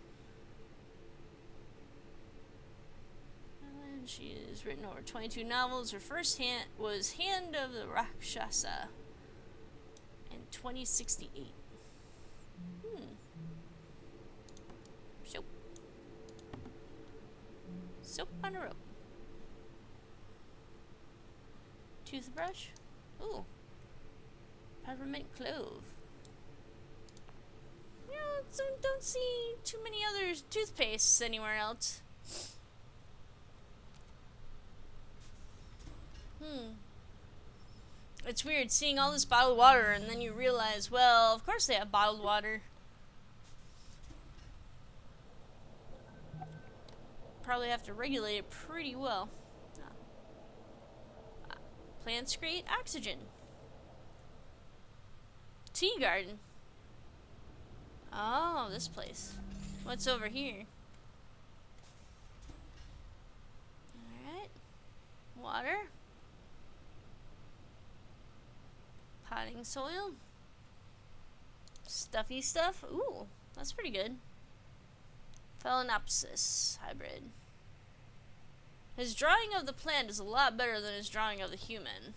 And she has written over 22 novels. Her first was Hand of the Rakshasa in 2068. Soap. Soap on a rope. Toothbrush. Ooh. Peppermint clove. You know, don't see too many other toothpastes anywhere else. It's weird seeing all this bottled water and then you realize, well, of course they have bottled water. Probably have to regulate it pretty well. Plants create oxygen. Tea garden. Oh, this place. What's over here? Alright. Water. Potting soil. Stuffy stuff. Ooh, that's pretty good. Phalaenopsis hybrid. His drawing of the plant is a lot better than his drawing of the human.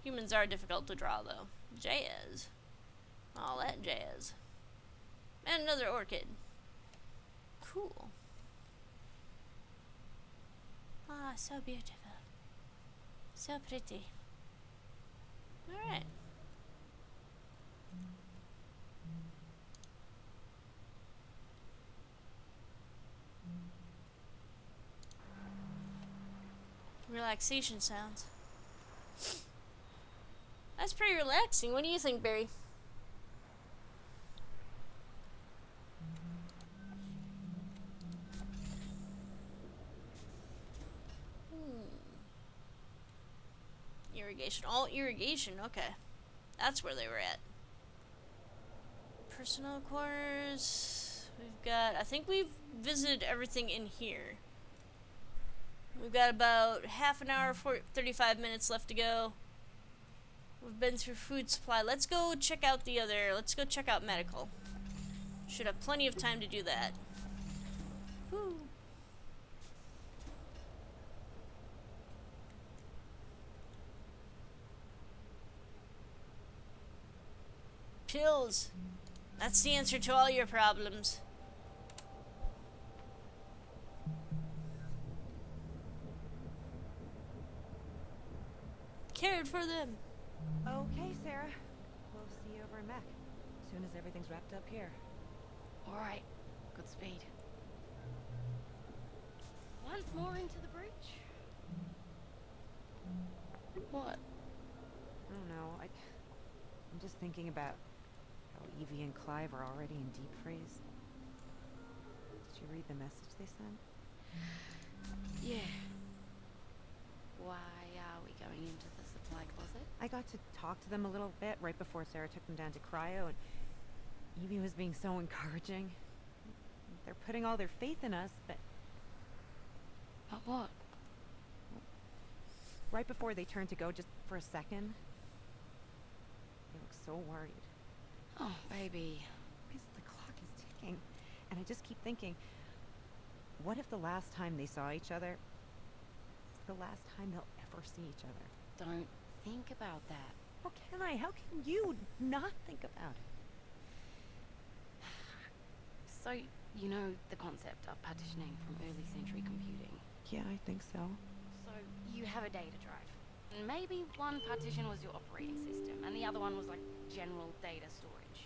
Humans are difficult to draw, though. Jazz. All that jazz. And another orchid. Cool. Ah, so beautiful. So pretty. Alright. Relaxation sounds. That's pretty relaxing. What do you think, Barry? Irrigation. All irrigation. Okay. That's where they were at. Personal quarters. We've got... I think we've visited everything in here. We've got about half an hour, 35 minutes left to go. We've been through food supply. Let's go check out the other... Let's go check out medical. Should have plenty of time to do that. Whew. Pills. That's the answer to all your problems. Cared for them. Okay, Sarah. We'll see you over in Mac as soon as everything's wrapped up here. Alright, good speed. Once more into the breach. What? I don't know. I'm just thinking about how Evie and Clive are already in deep freeze. Did you read the message they sent? Yeah. Why are we going into the supply closet? I got to talk to them a little bit right before Sarah took them down to cryo, and Evie was being so encouraging. They're putting all their faith in us, but But what? right before they turned to go, just for a second, they look so worried. Oh, baby. Because the clock is ticking, and I just keep thinking, what if the last time they saw each other is the last time they'll ever see each other? Don't think about that. How can I? How can you not think about it? So, you know the concept of partitioning from early century computing? Yeah, I think so. So, you have a data drive. And maybe one partition was your operating system, and the other one was like general data storage.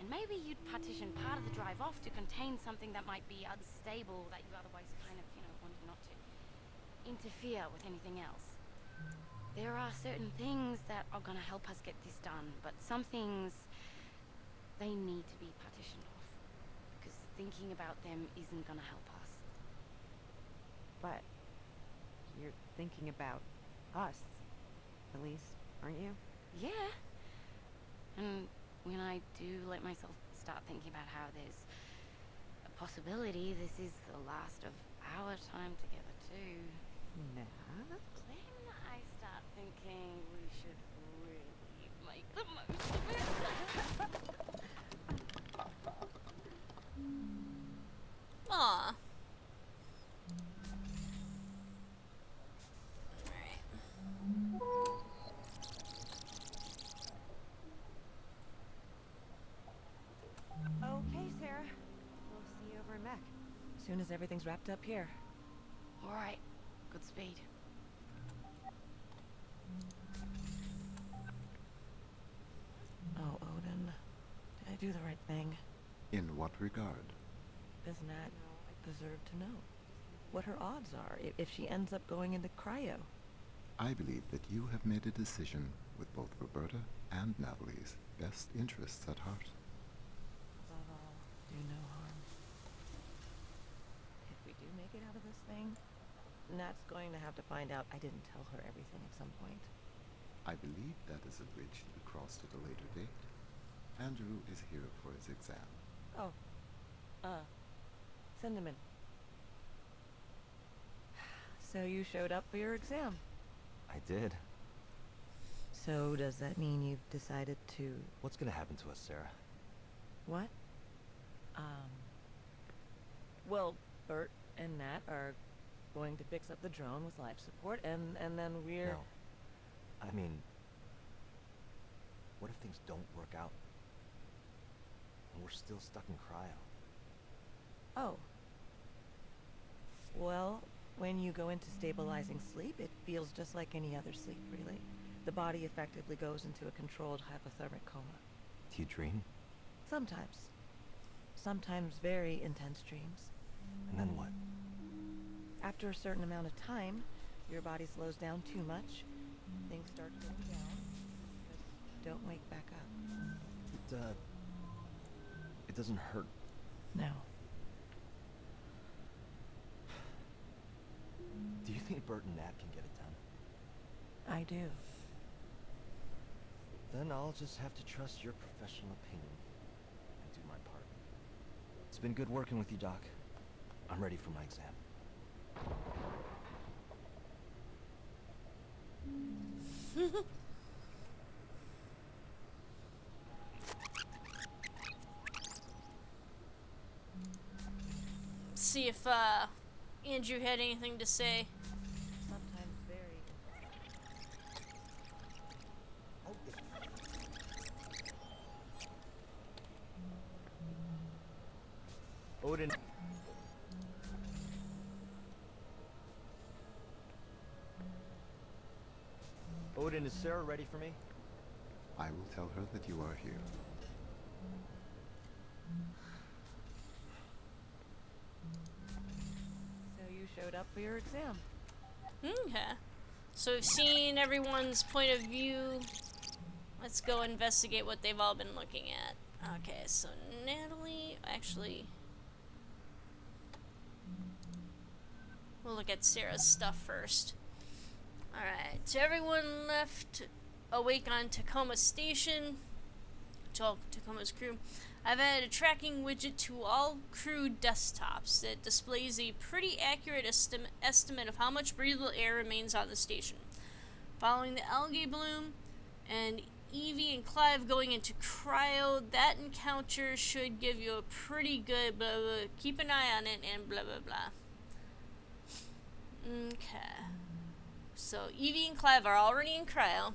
And maybe you'd partition part of the drive off to contain something that might be unstable that you otherwise kind of, wanted not to interfere with anything else. There are certain things that are gonna help us get this done, but some things, they need to be partitioned off. Because thinking about them isn't gonna help us. But you're thinking about us, at least, aren't you? Yeah. And when I do let myself start thinking about how there's a possibility this is the last of our time together too, Nat? then I start thinking we should really make the most of it. Aw. Okay, Sarah. We'll see you over in Mech. As soon as everything's wrapped up here. Alright, good speed. Oh, Odin. Did I do the right thing? In what regard? Does Nat deserve to know what her odds are if she ends up going into cryo? I believe that you have made a decision with both Roberta and Natalie's best interests at heart. Above all, do no harm. If we do make it out of this thing, Nat's going to have to find out I didn't tell her everything at some point. I believe that is a bridge to be crossed at a later date. Andrew is here for his exam. Oh, send him in. So you showed up for your exam. I did. So does that mean you've decided to... What's gonna happen to us, Sarah? What? Well, Bert and Nat are going to fix up the drone with life support, and then we're... No. I mean, what if things don't work out? And we're still stuck in cryo? Oh. Well, when you go into stabilizing sleep, it feels just like any other sleep, really. The body effectively goes into a controlled hypothermic coma. Do you dream? Sometimes. Sometimes very intense dreams. And then what? After a certain amount of time, your body slows down too much, things start going down, but don't wake back up. It doesn't hurt. No. Do you think Bert and Nat can get it done? I do. Then I'll just have to trust your professional opinion and do my part. It's been good working with you, Doc. I'm ready for my exam. See if Andrew had anything to say. Sometimes very... Odin. Odin, is Sarah ready for me? I will tell her that you are here. up for your exam. Okay. So we've seen everyone's point of view. Let's go investigate what they've all been looking at. Okay, so Natalie, actually, we'll look at Sarah's stuff first. Alright, so everyone left awake on Tacoma Station. To all Tacoma's crew. I've added a tracking widget to all crew desktops that displays a pretty accurate estimate of how much breathable air remains on the station. Following the algae bloom and Evie and Clive going into cryo, that encounter should give you a pretty good blah blah. Keep an eye on it and blah blah blah. Okay. So Evie and Clive are already in cryo.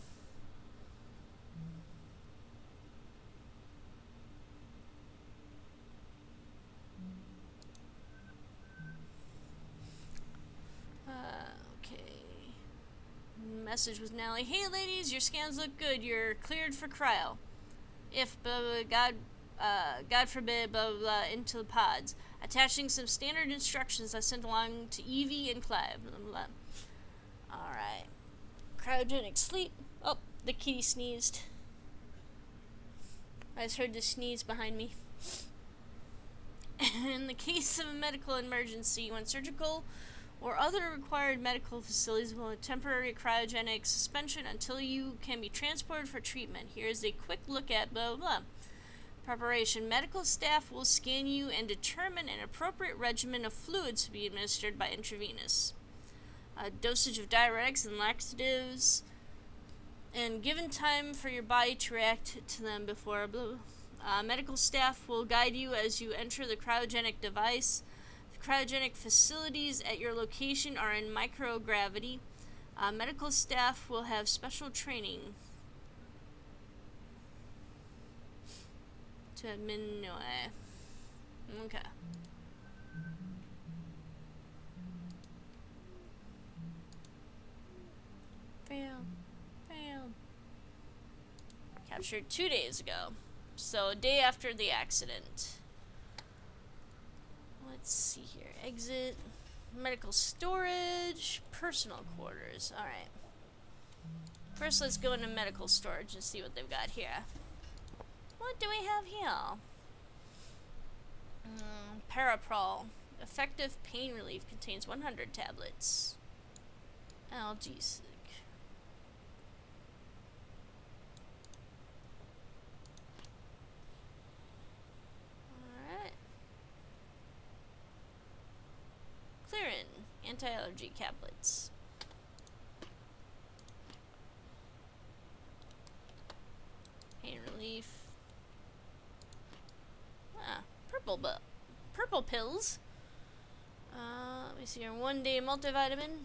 Okay. Message was Natalie. Hey ladies, your scans look good. You're cleared for cryo. If blah blah God forbid blah blah blah into the pods. Attaching some standard instructions I sent along to Evie and Clive. Blah blah blah. Alright. Cryogenic sleep. Oh, the kitty sneezed. I just heard the sneeze behind me. In the case of a medical emergency, when surgical or other required medical facilities will have temporary cryogenic suspension until you can be transported for treatment. Here's a quick look at blah blah blah. Preparation. Medical staff will scan you and determine an appropriate regimen of fluids to be administered by intravenous. Dosage of diuretics and laxatives, and given time for your body to react to them before blah blah. Medical staff will guide you as you enter the cryogenic device. The cryogenic facilities at your location are in microgravity. Medical staff will have special training to admin. Okay. Fail. Captured 2 days ago. So, a day after the accident. Let's see here. Exit. Medical storage. Personal quarters. Alright. First, let's go into medical storage and see what they've got here. What do we have here? Paraprol. Effective pain relief. Contains 100 tablets. Analgesic. Clearin, anti-allergy tablets. Pain relief. Purple pills. Let me see here. 1 day multivitamin.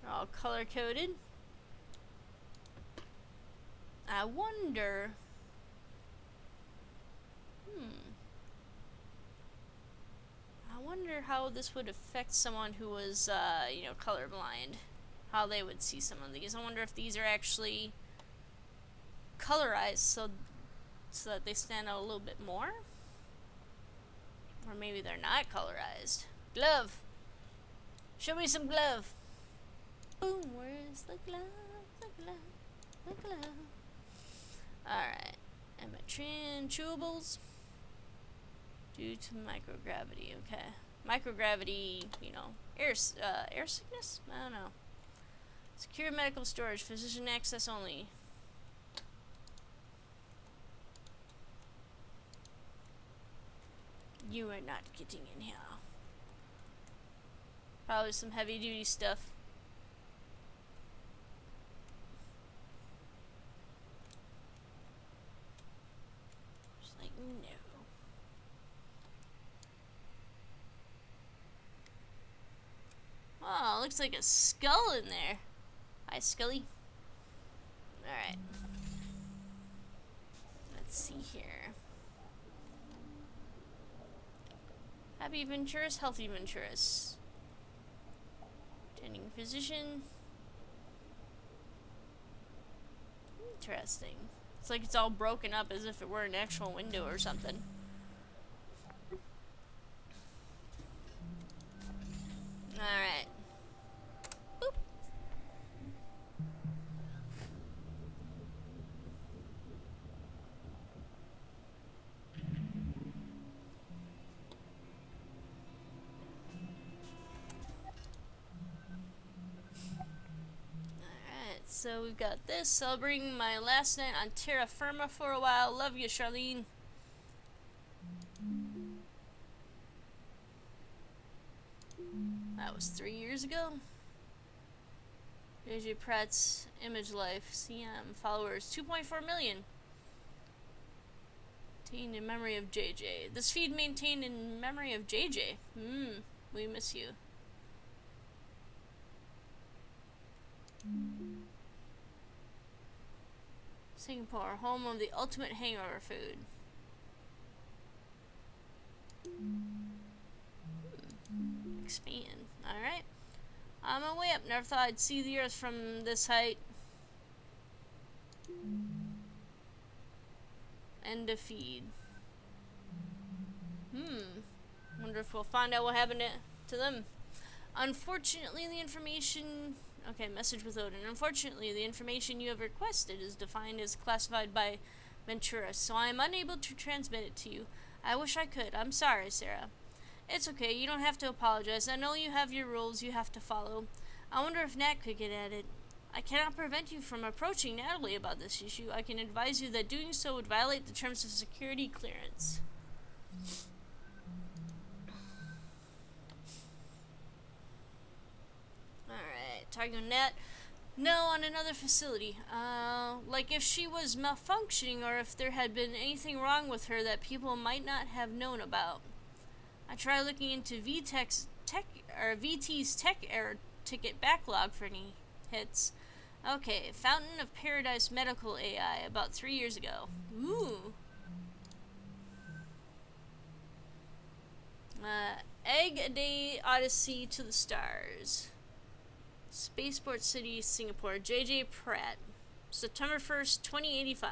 They're all color coded. I wonder. I wonder how this would affect someone who was, colorblind. How they would see some of these. I wonder if these are actually colorized so that they stand out a little bit more. Or maybe they're not colorized. Glove! Show me some glove! Ooh, where's the glove? The glove? The glove? Alright. Emetrin chewables. Due to microgravity, okay. Microgravity, air sickness? I don't know. Secure medical storage, physician access only. You are not getting in here. Probably some heavy duty stuff. Just like, no. Oh, looks like a skull in there. Hi, Scully. Alright. Let's see here. Happy Venturus, Healthy Venturus. Attending physician. Interesting. It's like it's all broken up as if it were an actual window or something. Alright. Boop. Alright, so we've got this. Celebrating my last night on terra firma for a while. Love you, Charlene. That was 3 years ago. JJ Pratt's Image Life, CM, followers 2.4 million. Maintained in memory of JJ. This feed maintained in memory of JJ. We miss you. Singapore, home of the ultimate hangover food. Expand. Alright. On my way up. Never thought I'd see the earth from this height. End of feed. Wonder if we'll find out what happened to them. Unfortunately, the information... Okay, message with Odin. Unfortunately, the information you have requested is defined as classified by Ventura, so I am unable to transmit it to you. I wish I could. I'm sorry, Sarah. It's okay, you don't have to apologize. I know you have your rules you have to follow. I wonder if Nat could get at it. I cannot prevent you from approaching Natalie about this issue. I can advise you that doing so would violate the terms of security clearance. Alright, talking to Nat. No, on another facility. Like if she was malfunctioning or if there had been anything wrong with her that people might not have known about. I tried looking into VT's tech error ticket backlog for any hits. Okay, Fountain of Paradise Medical AI, about 3 years ago. Ooh. Egg a Day Odyssey to the Stars. Spaceport City, Singapore. JJ Pratt. September 1st, 2085.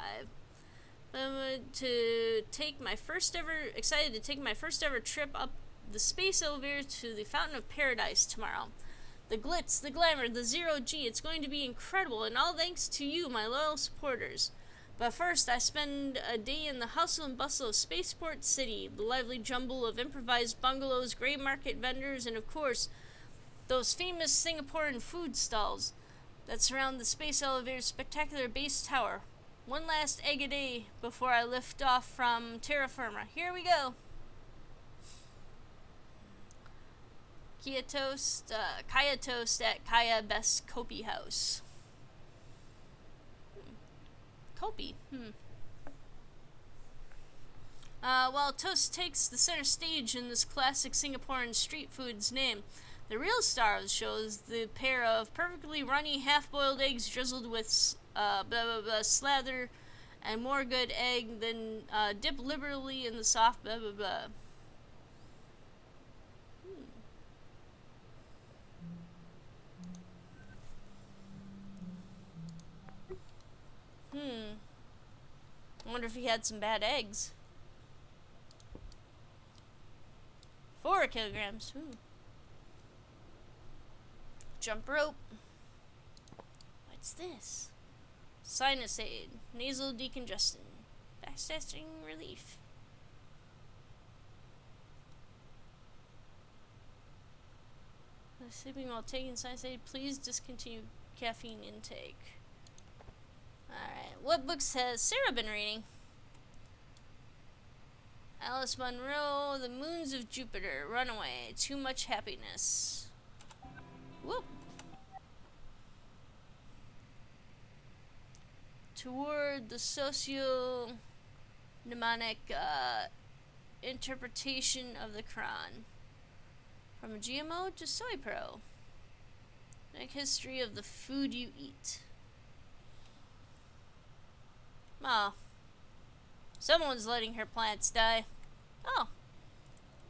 Excited to take my first ever trip up the space elevator to the Fountain of Paradise tomorrow. The glitz, the glamour, the zero-G, it's going to be incredible, and all thanks to you, my loyal supporters. But first, I spend a day in the hustle and bustle of Spaceport City, the lively jumble of improvised bungalows, grey market vendors, and of course, those famous Singaporean food stalls that surround the space elevator's spectacular base tower. One last egg a day before I lift off from terra firma. Here we go. Kaya toast at Kaya Best Kopi House. Kopi, while toast takes the center stage in this classic Singaporean street food's name, the real star of the show is the pair of perfectly runny half-boiled eggs drizzled with slather and more good egg, then dip liberally in the soft blah blah blah. I wonder if he had some bad eggs. 4 kilograms. Jump rope. What's this? Sinus aid. Nasal decongestant. Fast-acting relief. Sleeping while taking sinus aid. Please discontinue caffeine intake. Alright. What books has Sarah been reading? Alice Munro, The Moons of Jupiter, Runaway, Too Much Happiness. Whoop. Toward the socio-mnemonic interpretation of the Quran. From GMO to Soy Pro. Like history of the food you eat. Oh. Someone's letting her plants die. Oh.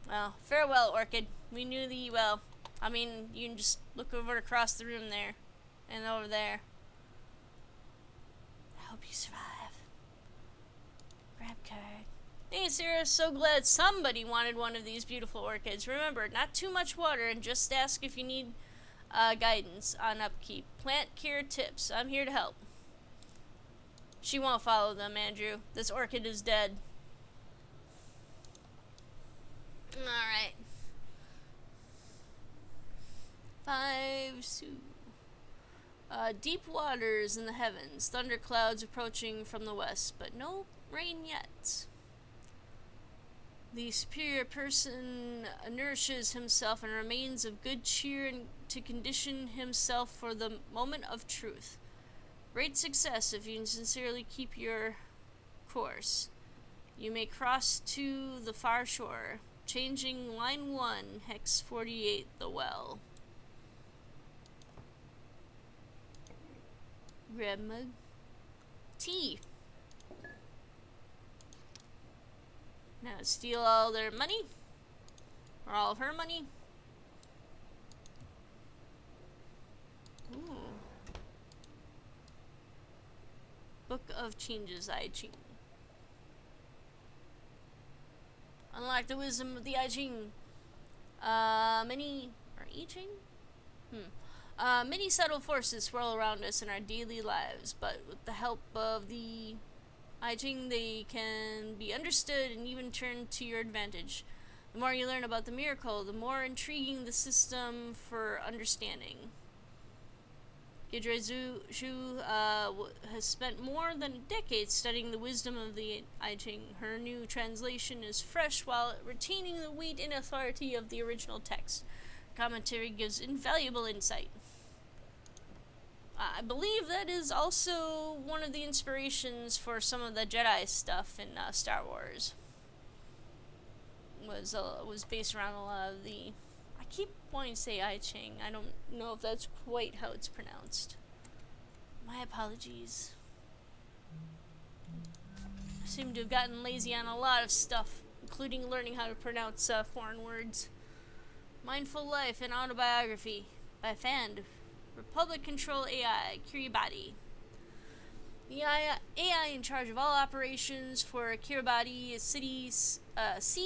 Well, farewell, Orchid. We knew thee well. I mean, you can just look over across the room there. And over there. I hope you survive. Sarah. So glad somebody wanted one of these beautiful orchids. Remember, not too much water, and just ask if you need guidance on upkeep. Plant care tips. I'm here to help. She won't follow them, Andrew. This orchid is dead. Alright. 5 Sue. Deep waters in the heavens. Thunderclouds approaching from the west, but no rain yet. The superior person nourishes himself and remains of good cheer and to condition himself for the moment of truth. Great success if you sincerely keep your course. You may cross to the far shore, changing line 1, hex 48, the well. Grab mug. Tea. Now steal all their money. Or all of her money. Ooh. Book of Changes, I Ching. Unlock the wisdom of the I Ching. Many subtle forces swirl around us in our daily lives, but with the help of the I Ching, they can be understood and even turned to your advantage. The more you learn about the miracle, the more intriguing the system for understanding. Gidre Zhu has spent more than a decade studying the wisdom of the I Ching. Her new translation is fresh while retaining the weight and authority of the original text. Commentary gives invaluable insight. I believe that is also one of the inspirations for some of the Jedi stuff in Star Wars. Was based around a lot of the... I keep wanting to say I Ching. I don't know if that's quite how it's pronounced. My apologies. I seem to have gotten lazy on a lot of stuff, including learning how to pronounce foreign words. Mindful Life and Autobiography by Fand. Republic Control AI, Kiribati. The AI in charge of all operations for Kiribati Sea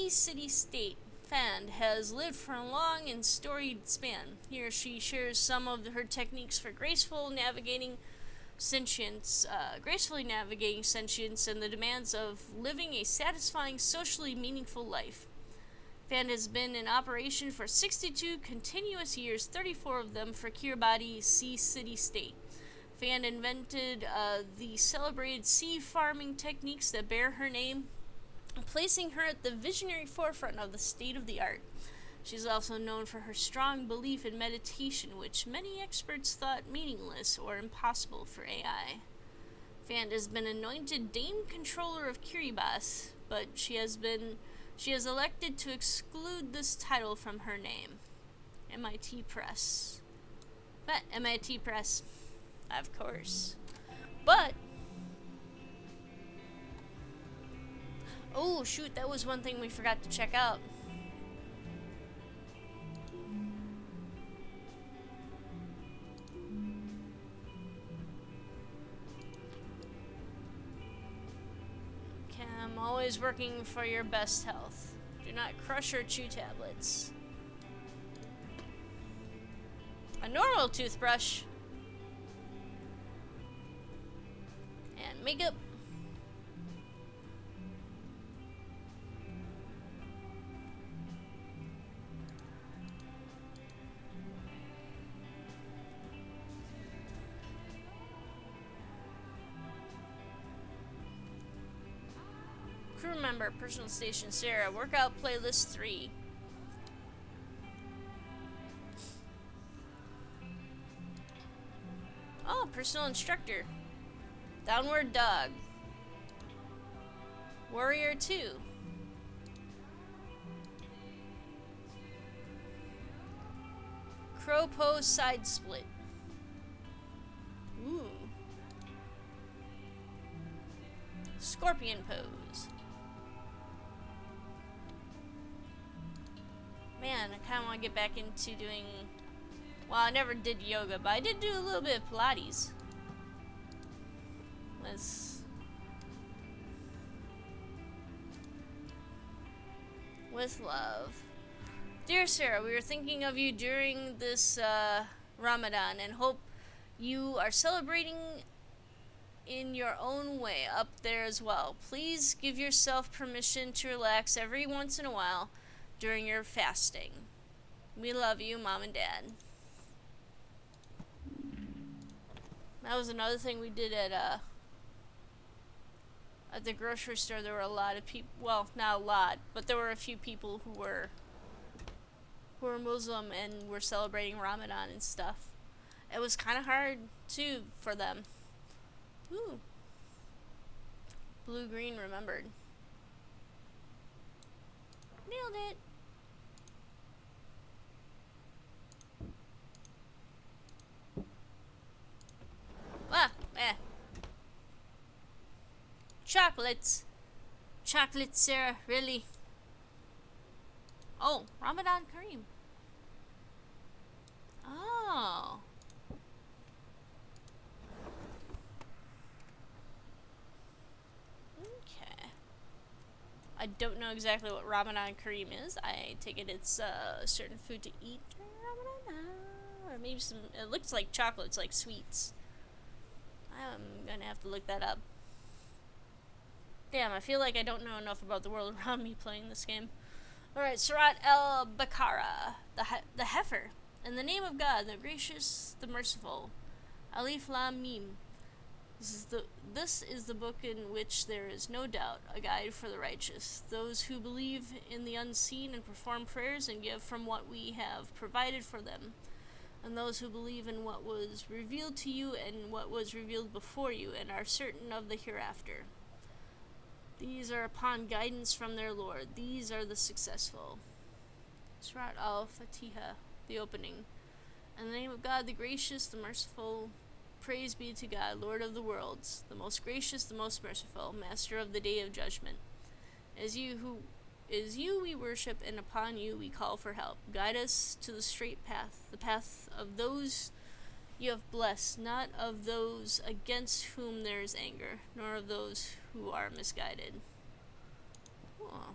City State, Fand, has lived for a long and storied span. Here she shares some of her techniques for gracefully navigating sentience and the demands of living a satisfying, socially meaningful life. Fand has been in operation for 62 continuous years, 34 of them for Kiribati Sea City State. Fand invented the celebrated sea farming techniques that bear her name, placing her at the visionary forefront of the state-of-the-art. She's also known for her strong belief in meditation, which many experts thought meaningless or impossible for AI. Fand has been anointed Dame Controller of Kiribati, but she has elected to exclude this title from her name. MIT Press. But MIT Press, of course. But oh shoot, that was one thing we forgot to check out. I'm always working for your best health. Do not crush or chew tablets. A normal toothbrush. And makeup. Crew member, personal station Sarah, workout playlist 3. Oh, personal instructor. Downward dog. Warrior 2. Crow pose side split. Ooh. Scorpion pose. Man, I kind of want to get back into doing... Well, I never did yoga, but I did do a little bit of Pilates. Let's... With love. Dear Sarah, we were thinking of you during this Ramadan and hope you are celebrating in your own way up there as well. Please give yourself permission to relax every once in a while during your fasting. We love you, Mom and Dad. That was another thing we did at the grocery store. There were a lot of people, well, not a lot, but there were a few people who were Muslim and were celebrating Ramadan and stuff. It was kind of hard too for them. Ooh. Blue green remembered. Nailed it. Ah, Chocolates. Chocolates, Sarah, really? Oh, Ramadan Kareem. Oh. Okay. I don't know exactly what Ramadan Kareem is. I take it it's a certain food to eat during Ramadan. Or maybe some, it looks like chocolates, like sweets. I'm gonna have to look that up. Damn, I feel like I don't know enough about the world around me playing this game. Alright, Surat al-Baqarah, the heifer. In the name of God, the gracious, the merciful. Alif Lam Mim. This is the book in which there is no doubt, a guide for the righteous, those who believe in the unseen and perform prayers and give from what we have provided for them, and those who believe in what was revealed to you and what was revealed before you and are certain of the hereafter. These are upon guidance from their Lord. These are the successful. Surat al-Fatiha, the opening. In the name of God, the gracious, the merciful. Praise be to God, Lord of the worlds, the most gracious, the most merciful, Master of the day of judgment. Is you we worship, and upon you we call for help. Guide us to the straight path, the path of those you have blessed, not of those against whom there is anger, nor of those who are misguided. Oh.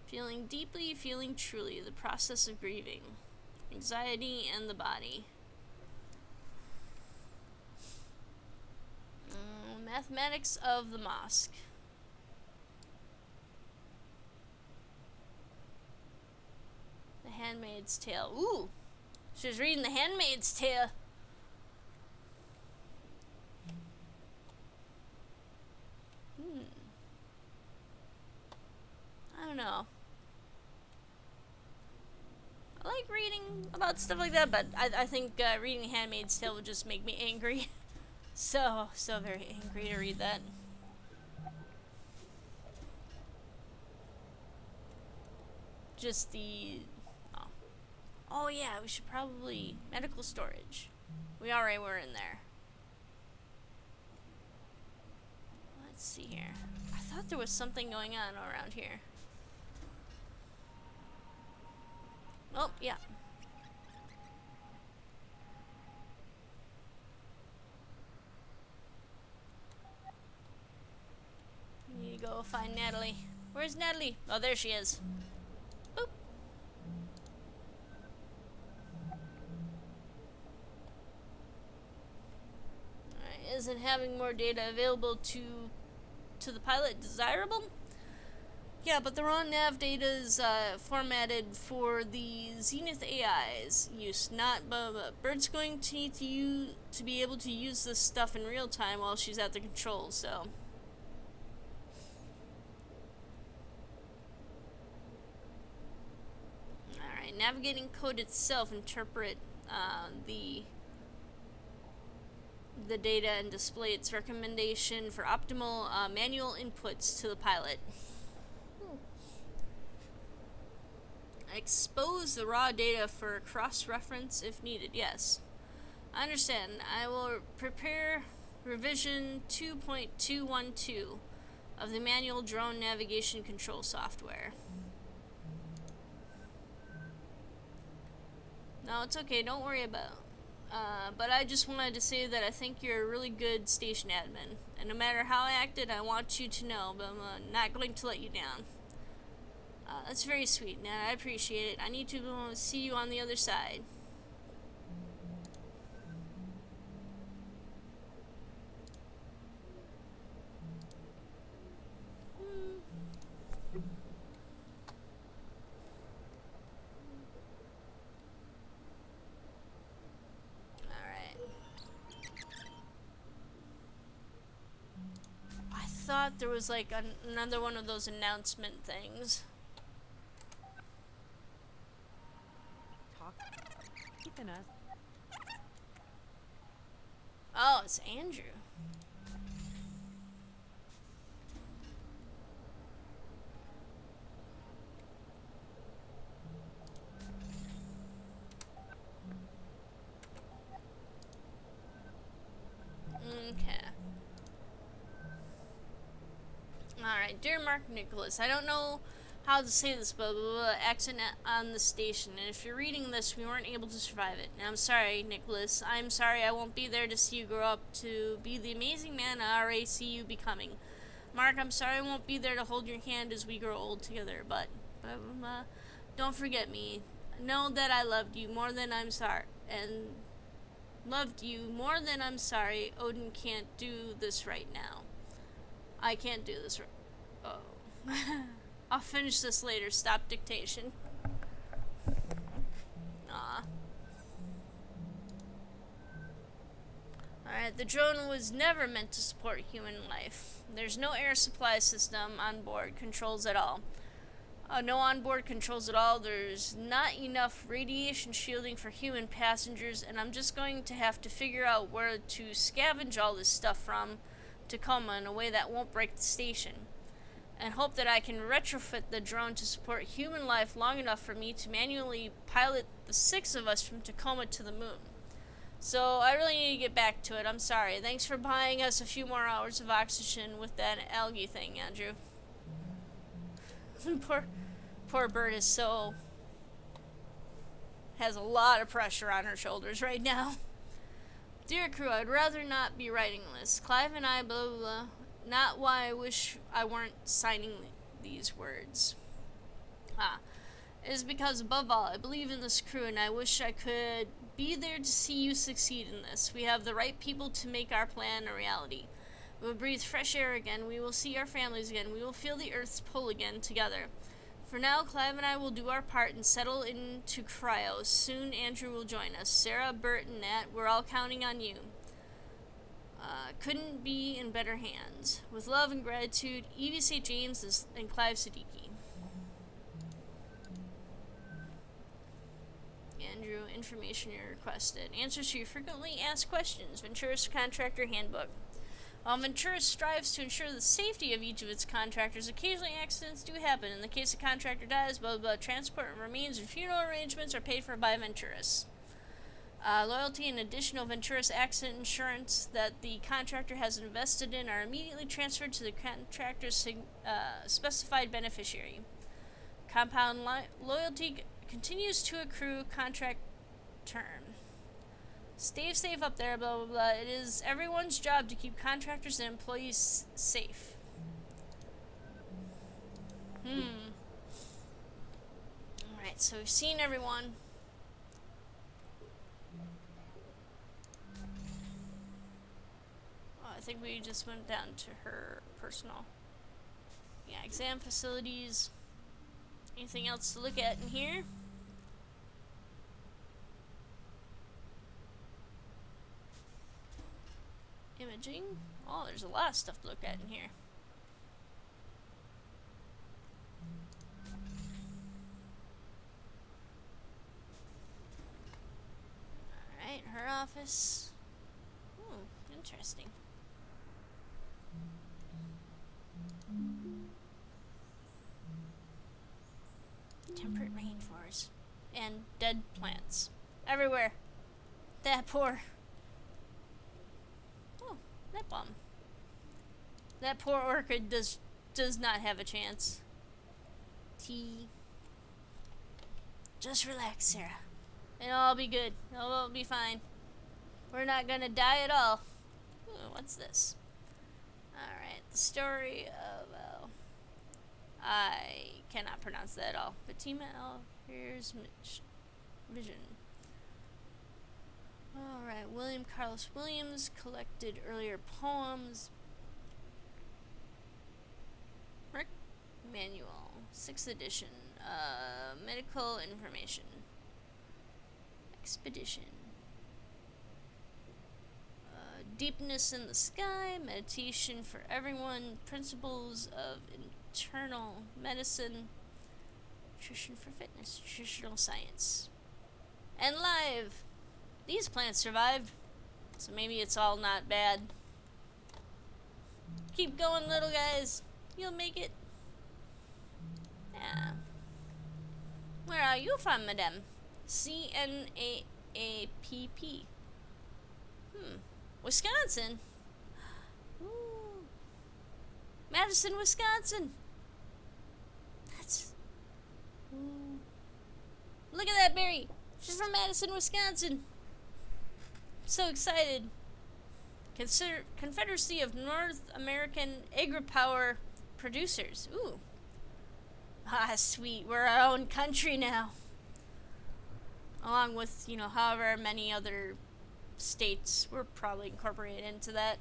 Feeling deeply, feeling truly, the process of grieving. Anxiety and the body. Mathematics of the mosque. The Handmaid's Tale. Ooh! She was reading The Handmaid's Tale. I don't know. I like reading about stuff like that, but I think reading Handmaid's Tale would just make me angry. so very angry to read that. Just the... Oh yeah, we should probably... Medical storage. We already were in there. Let's see here. I thought there was something going on around here. Oh, yeah. Need to go find Natalie. Where's Natalie? Oh, there she is. Boop. Alright, isn't having more data available to the pilot desirable? Yeah, but the raw nav data is formatted for the Zenith AI's use, not Bird's going to need to be able to use this stuff in real time while she's at the controls, so. Alright, navigating code itself interpret the data and display its recommendation for optimal manual inputs to the pilot. Expose the raw data for cross-reference if needed. Yes. I understand. I will prepare revision 2.212 of the manual drone navigation control software. No, it's okay. Don't worry about But I just wanted to say that I think you're a really good station admin. And no matter how I acted, I want you to know, but I'm not going to let you down. That's very sweet, Nat. I appreciate it. I need to see you on the other side. I thought there was like another one of those announcement things. Keeping us. Oh, it's Andrew. Okay. Alright, dear Mark Nicholas, I don't know how to say this, but accident on the station, and if you're reading this, we weren't able to survive it. And I'm sorry, Nicholas. I'm sorry I won't be there to see you grow up to be the amazing man I already see you becoming. Mark, I'm sorry I won't be there to hold your hand as we grow old together, but don't forget me. Know that I loved you more than I'm sorry, and loved you more than I'm sorry. Odin can't do this right now. I can't do this right. Oh. I'll finish this later. Stop dictation. Aw. Alright, the drone was never meant to support human life. There's no air supply system on board controls at all. No onboard controls at all. There's not enough radiation shielding for human passengers, and I'm just going to have to figure out where to scavenge all this stuff from Tacoma in a way that won't break the station, and hope that I can retrofit the drone to support human life long enough for me to manually pilot the 6 of us from Tacoma to the moon. So I really need to get back to it. I'm sorry. Thanks for buying us a few more hours of oxygen with that algae thing, Andrew. Poor Bird is has a lot of pressure on her shoulders right now. Dear crew, I'd rather not be writing this. Clive and I, blah, blah, blah. Not why I wish I weren't signing these words. It is because, above all, I believe in this crew, and I wish I could be there to see you succeed in this. We have the right people to make our plan a reality. We will breathe fresh air again. We will see our families again. We will feel the Earth's pull again together. For now, Clive and I will do our part and settle into cryo. Soon Andrew will join us. Sarah, Bert, and Nat, we're all counting on you. Couldn't be in better hands. With love and gratitude, Evie St. James and Clive Siddiqui. Andrew, information you requested. Answers to your frequently asked questions. Ventura's Contractor Handbook. While Ventura strives to ensure the safety of each of its contractors, occasionally accidents do happen. In the case a contractor dies, blah, blah, blah, transport and remains and funeral arrangements are paid for by Venturas. Loyalty and additional Venturas accident insurance that the contractor has invested in are immediately transferred to the contractor's specified beneficiary. Compound loyalty continues to accrue contract term. Stay safe up there, blah, blah, blah. It is everyone's job to keep contractors and employees safe. Alright, so we've seen everyone. Oh, I think we just went down to her personal. Yeah, exam facilities. Anything else to look at in here? Imaging. Oh, there's a lot of stuff to look at in here. Alright, her office. Interesting. Temperate rainforest. And dead plants. Everywhere. That poor... That bum. That poor orchid does not have a chance. Tea. Just relax, Sarah. It'll all be good. It'll all be fine. We're not gonna die at all. Ooh, what's this? Alright, the story of... I cannot pronounce that at all. Fatima Al... Here's Vision. Alright, William Carlos Williams collected earlier poems. Rick Manual, 6th edition. Medical information. Expedition. Deepness in the Sky, Meditation for Everyone, Principles of Internal Medicine, Nutrition for Fitness, Nutritional Science. And live! These plants survived, so maybe it's all not bad. Keep going, little guys. You'll make it. Yeah. Where are you from, madame? CNAAPP. Wisconsin? Ooh. Madison, Wisconsin. That's... Ooh. Look at that berry. She's from Madison, Wisconsin. So excited. Confederacy of North American Agri-Power Producers. Ooh. Ah, sweet. We're our own country now. Along with, you know, however many other states were probably incorporated into that.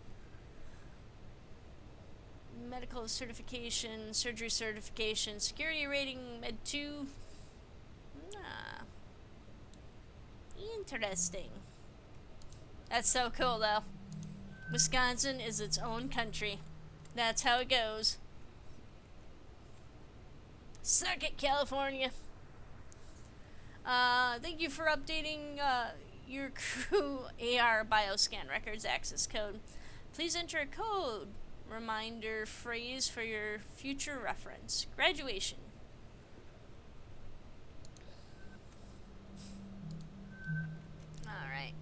Medical certification, surgery certification, security rating, Med 2. Ah. Interesting. That's so cool, though. Wisconsin is its own country. That's how it goes. Suck it, California. Thank you for updating your crew AR bioscan records access code. Please enter a code reminder phrase for your future reference. Graduation. Alright.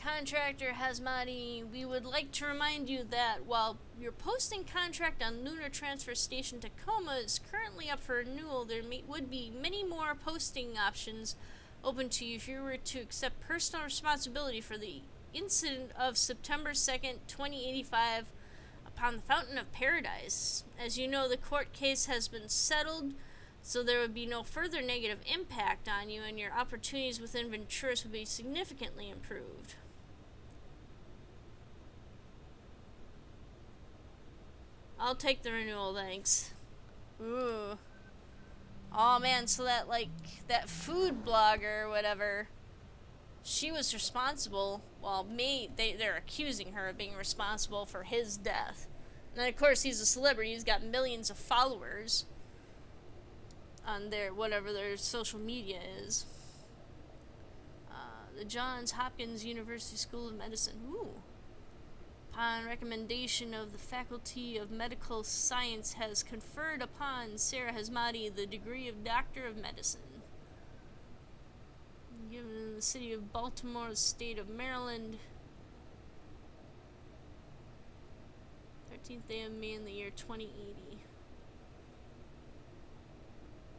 Contractor Hazmati, we would like to remind you that while your posting contract on Lunar Transfer Station Tacoma is currently up for renewal, there would be many more posting options open to you if you were to accept personal responsibility for the incident of September 2nd, 2085 upon the Fountain of Paradise. As you know, the court case has been settled, so there would be no further negative impact on you, and your opportunities within Venturis would be significantly improved. I'll take the renewal, thanks. Ooh. Oh man, so that, like, that food blogger or whatever, she was responsible, well, they're accusing her of being responsible for his death. And of course, he's a celebrity, he's got millions of followers on their, whatever their social media is. The Johns Hopkins University School of Medicine. Ooh. Upon recommendation of the Faculty of Medical Science has conferred upon Sarah Hazmati the degree of Doctor of Medicine. Given in the city of Baltimore, the state of Maryland. 13th day of May in the year 2080.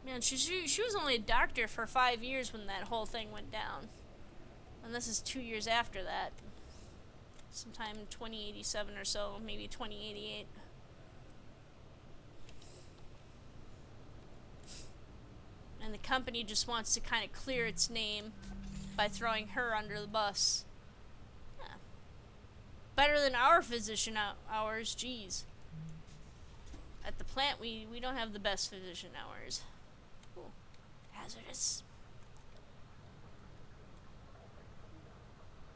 Man, she was only a doctor for 5 years when that whole thing went down. And this is 2 years after that. Sometime in 2087 or so, maybe 2088. And the company just wants to kind of clear its name by throwing her under the bus. Yeah. Better than our physician hours, geez. At the plant, we don't have the best physician hours. Ooh, hazardous.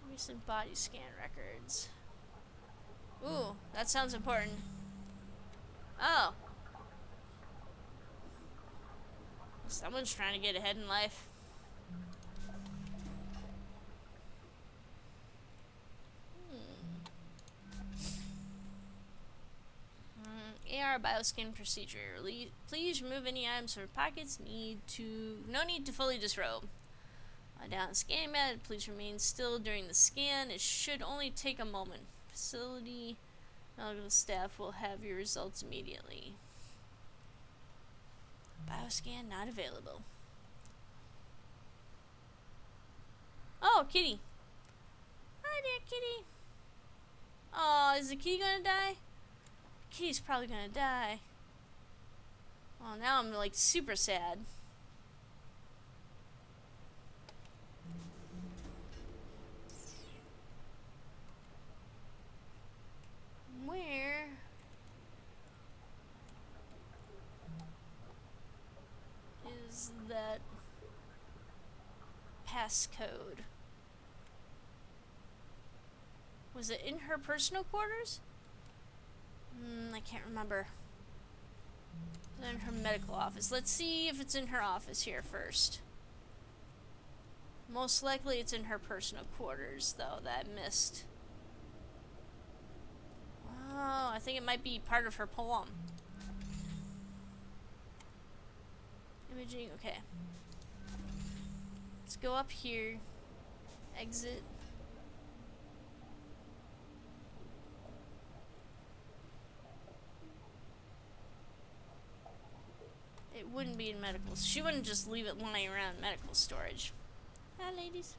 Recent body scan records. Ooh, that sounds important. Oh. Someone's trying to get ahead in life. AR bioscan procedure. Please remove any items from pockets. No need to fully disrobe. Down scanning mat, please remain still during the scan. It should only take a moment. Facility medical staff will have your results immediately. Bioscan not available. Oh, kitty. Hi there, kitty. Oh, is the kitty gonna die? Kitty's probably gonna die. Oh, now I'm like super sad. Where is that passcode? Was it in her personal quarters? I can't remember. Is it in her medical office? Let's see if it's in her office here first. Most likely it's in her personal quarters, though, that I missed. Oh, I think it might be part of her poem. Imaging, okay. Let's go up here. Exit. It wouldn't be in medical. She wouldn't just leave it lying around in medical storage. Hi, ladies.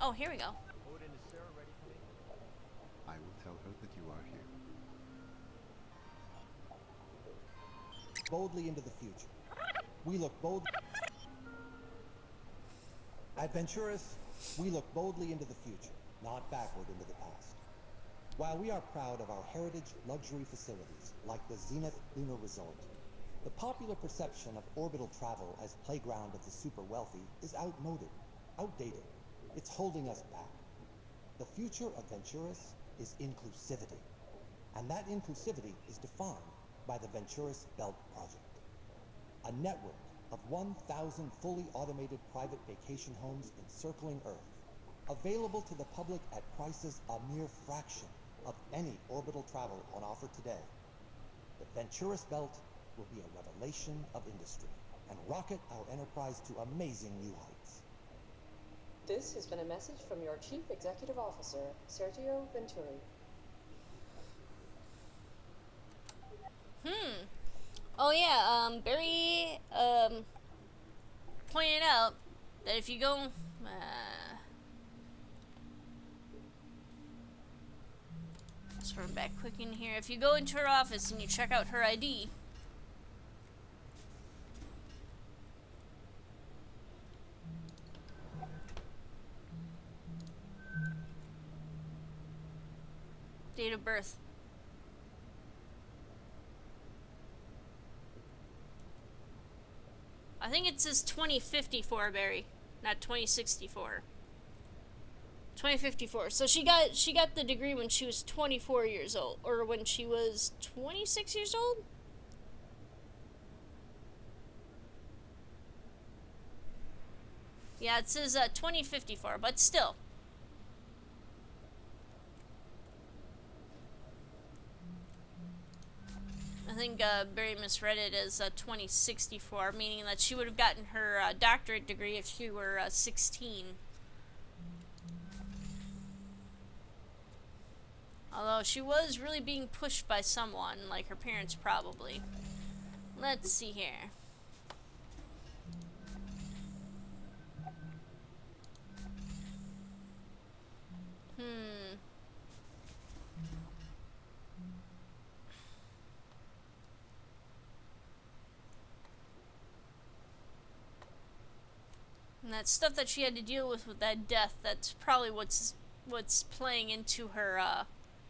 Oh, here we go. I will tell her that you are here. Boldly into the future. We look boldly. Adventurous, we look boldly into the future, not backward into the past. While we are proud of our heritage luxury facilities, like the Zenith Lunar Resort, the popular perception of orbital travel as playground of the super wealthy is outdated. It's holding us back. The future of Venturis is inclusivity, and that inclusivity is defined by the Venturis Belt Project, a network of 1,000 fully automated private vacation homes encircling Earth, available to the public at prices a mere fraction of any orbital travel on offer today. The Venturis Belt will be a revelation of industry and rocket our enterprise to amazing new heights. This has been a message from your Chief Executive Officer, Sergio Venturi. Oh yeah, Barry, pointed out that if you go, let's run back quick in here. If you go into her office and you check out her ID, date of birth. I think it says 2054, Barry, not 2064. 2054. So she got the degree when she was 24 years old, or when she was 26 years old. Yeah, it says 2054, but still. I think Barry misread it as 2064, meaning that she would have gotten her doctorate degree if she were 16. Although she was really being pushed by someone, like her parents probably. Let's see here. And that stuff that she had to deal with that death, that's probably what's playing into her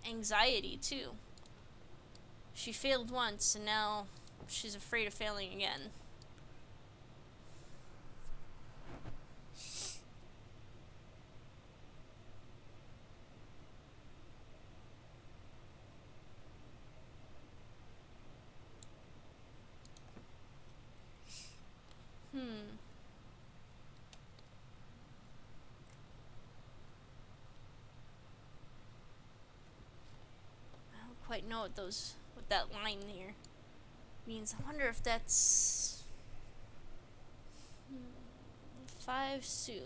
anxiety too. She failed once and now she's afraid of failing again. I don't quite know what that line there means. I wonder if that's 5 sous.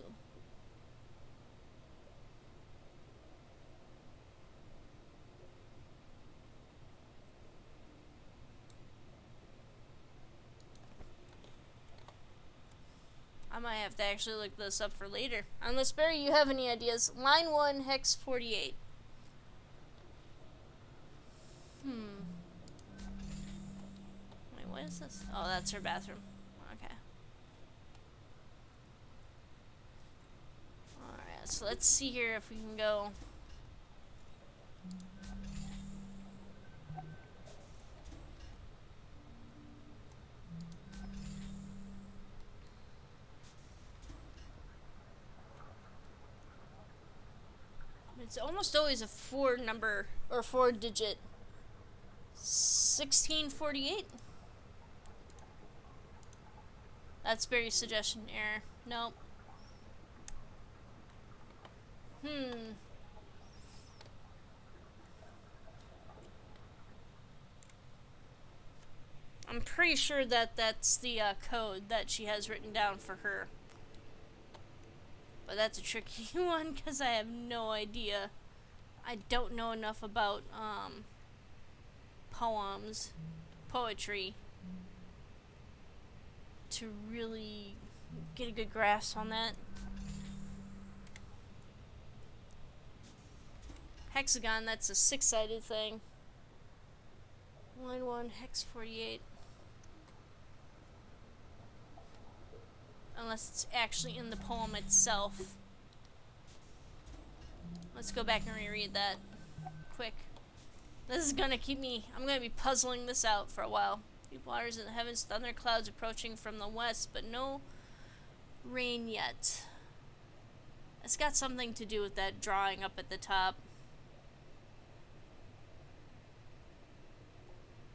I might have to actually look this up for later. Unless, Barry, you have any ideas. Line 1, hex 48. Wait, what is this? Oh, that's her bathroom. Okay. Alright, so let's see here if we can go. It's almost always a 4-number or 4-digit. 1648. That's Barry's suggestion. Error. Nope. I'm pretty sure that that's the code that she has written down for her. But that's a tricky one because I have no idea. I don't know enough about poetry, to really get a good grasp on that. Hexagon, that's a 6-sided thing. Line 1, hex 48. Unless it's actually in the poem itself. Let's go back and reread that quick. This is gonna keep me, I'm gonna be puzzling this out for a while. Deep waters in the heavens, thunder clouds approaching from the west, but no rain yet. It's got something to do with that drawing up at the top.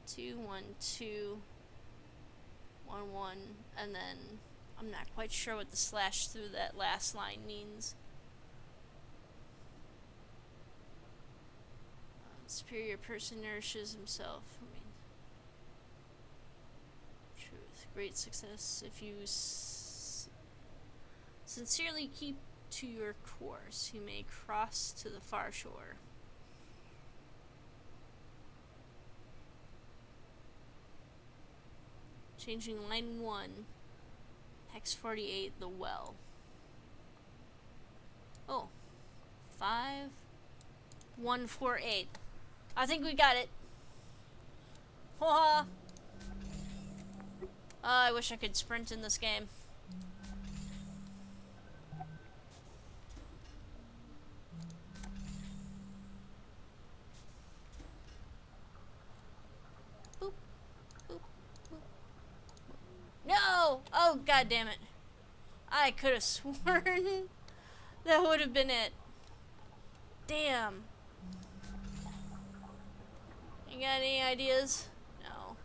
2 1 2 1 1, and then I'm not quite sure what the slash through that last line means. Superior person nourishes himself. I mean, truth, great success if you sincerely keep to your course. You may cross to the far shore. Changing line 1, hex 48, the well. Oh, 5 1 4 8. I think we got it. Haha. I wish I could sprint in this game. Boop, boop, boop. No! Oh, god damn it. I could have sworn that would have been it. Damn. You got any ideas? No.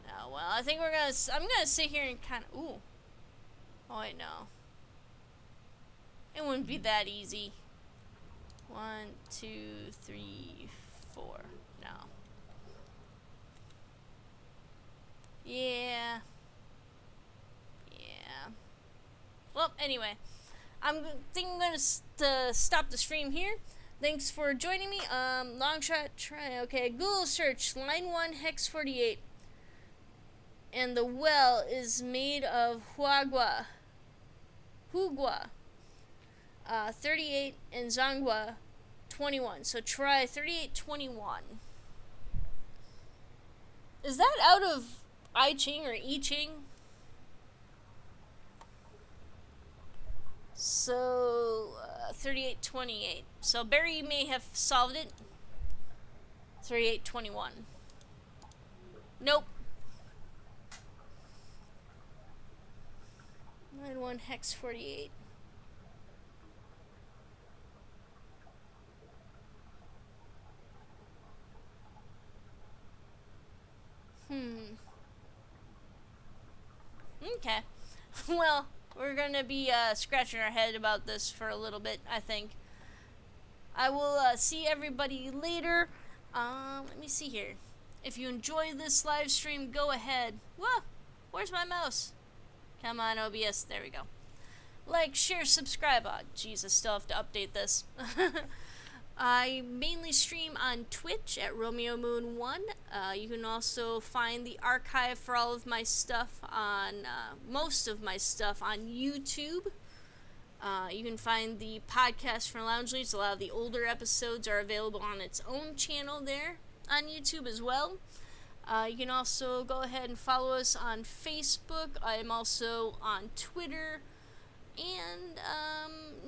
No, well, I think I'm gonna sit here and kind of, ooh. Oh, wait, no. It wouldn't be that easy. 1, 2, 3, 4. No. Yeah. Yeah. Well, anyway. I'm gonna stop the stream here. Thanks for joining me. Long shot try. Okay, Google search line 1 hex 48. And the well is made of hugua. 38 and zangwa 21. So try 3821. Is that out of I Ching or I Ching? So 3828. So Barry may have solved it. 3821. Nope. Line 1 hex 48. Okay. Well, we're gonna be scratching our head about this for a little bit, I think. I will see everybody later. Let me see here. If you enjoy this live stream, go ahead. Whoa! Where's my mouse? Come on, OBS. There we go. Like, share, subscribe. Oh, jeez, I still have to update this. I mainly stream on Twitch at Romeomoon1. You can also find the archive for all of my stuff on, most of my stuff on YouTube. You can find the podcast for Lounge Leads. A lot of the older episodes are available on its own channel there on YouTube as well. You can also go ahead and follow us on Facebook. I am also on Twitter. And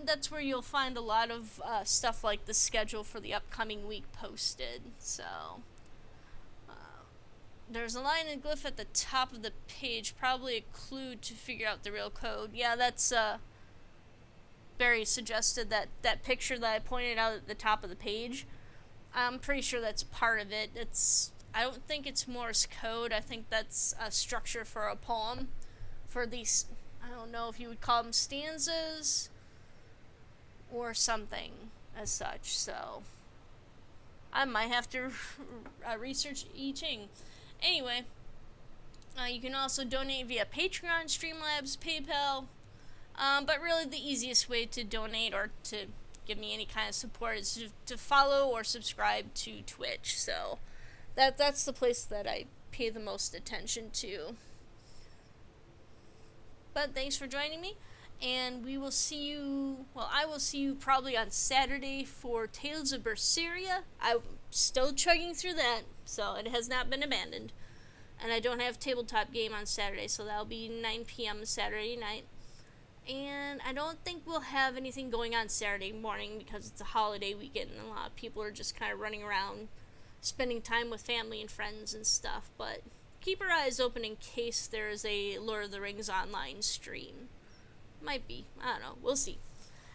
that's where you'll find a lot of stuff like the schedule for the upcoming week posted. So there's a line and glyph at the top of the page, probably a clue to figure out the real code. Yeah, that's Barry suggested that picture that I pointed out at the top of the page. I'm pretty sure that's part of it. I don't think it's Morse code. I think that's a structure for a poem. For these, I don't know if you would call them stanzas or something as such. So I might have to research I Ching. Anyway, you can also donate via Patreon, Streamlabs, PayPal. But really the easiest way to donate or to give me any kind of support is to follow or subscribe to Twitch. So that's the place that I pay the most attention to. But thanks for joining me, and we will see you, well, I will see you probably on Saturday for Tales of Berseria. I'm still chugging through that, so it has not been abandoned. And I don't have tabletop game on Saturday, so that'll be 9 p.m. Saturday night. And I don't think we'll have anything going on Saturday morning because it's a holiday weekend and a lot of people are just kind of running around spending time with family and friends and stuff. But keep your eyes open in case there's a Lord of the Rings online stream. Might be. I don't know. We'll see.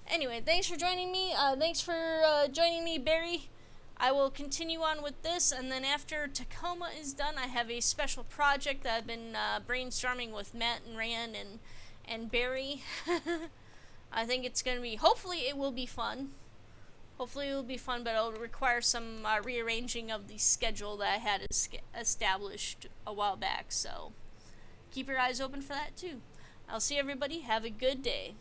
Anyway, thanks for joining me. Thanks for joining me, Barry. I will continue on with this, and then after Tacoma is done, I have a special project that I've been brainstorming with Matt and Rand and Barry. I think it's going to be, hopefully it will be fun. Hopefully it will be fun, but it'll require some rearranging of the schedule that I had established a while back, so keep your eyes open for that too. I'll see everybody. Have a good day.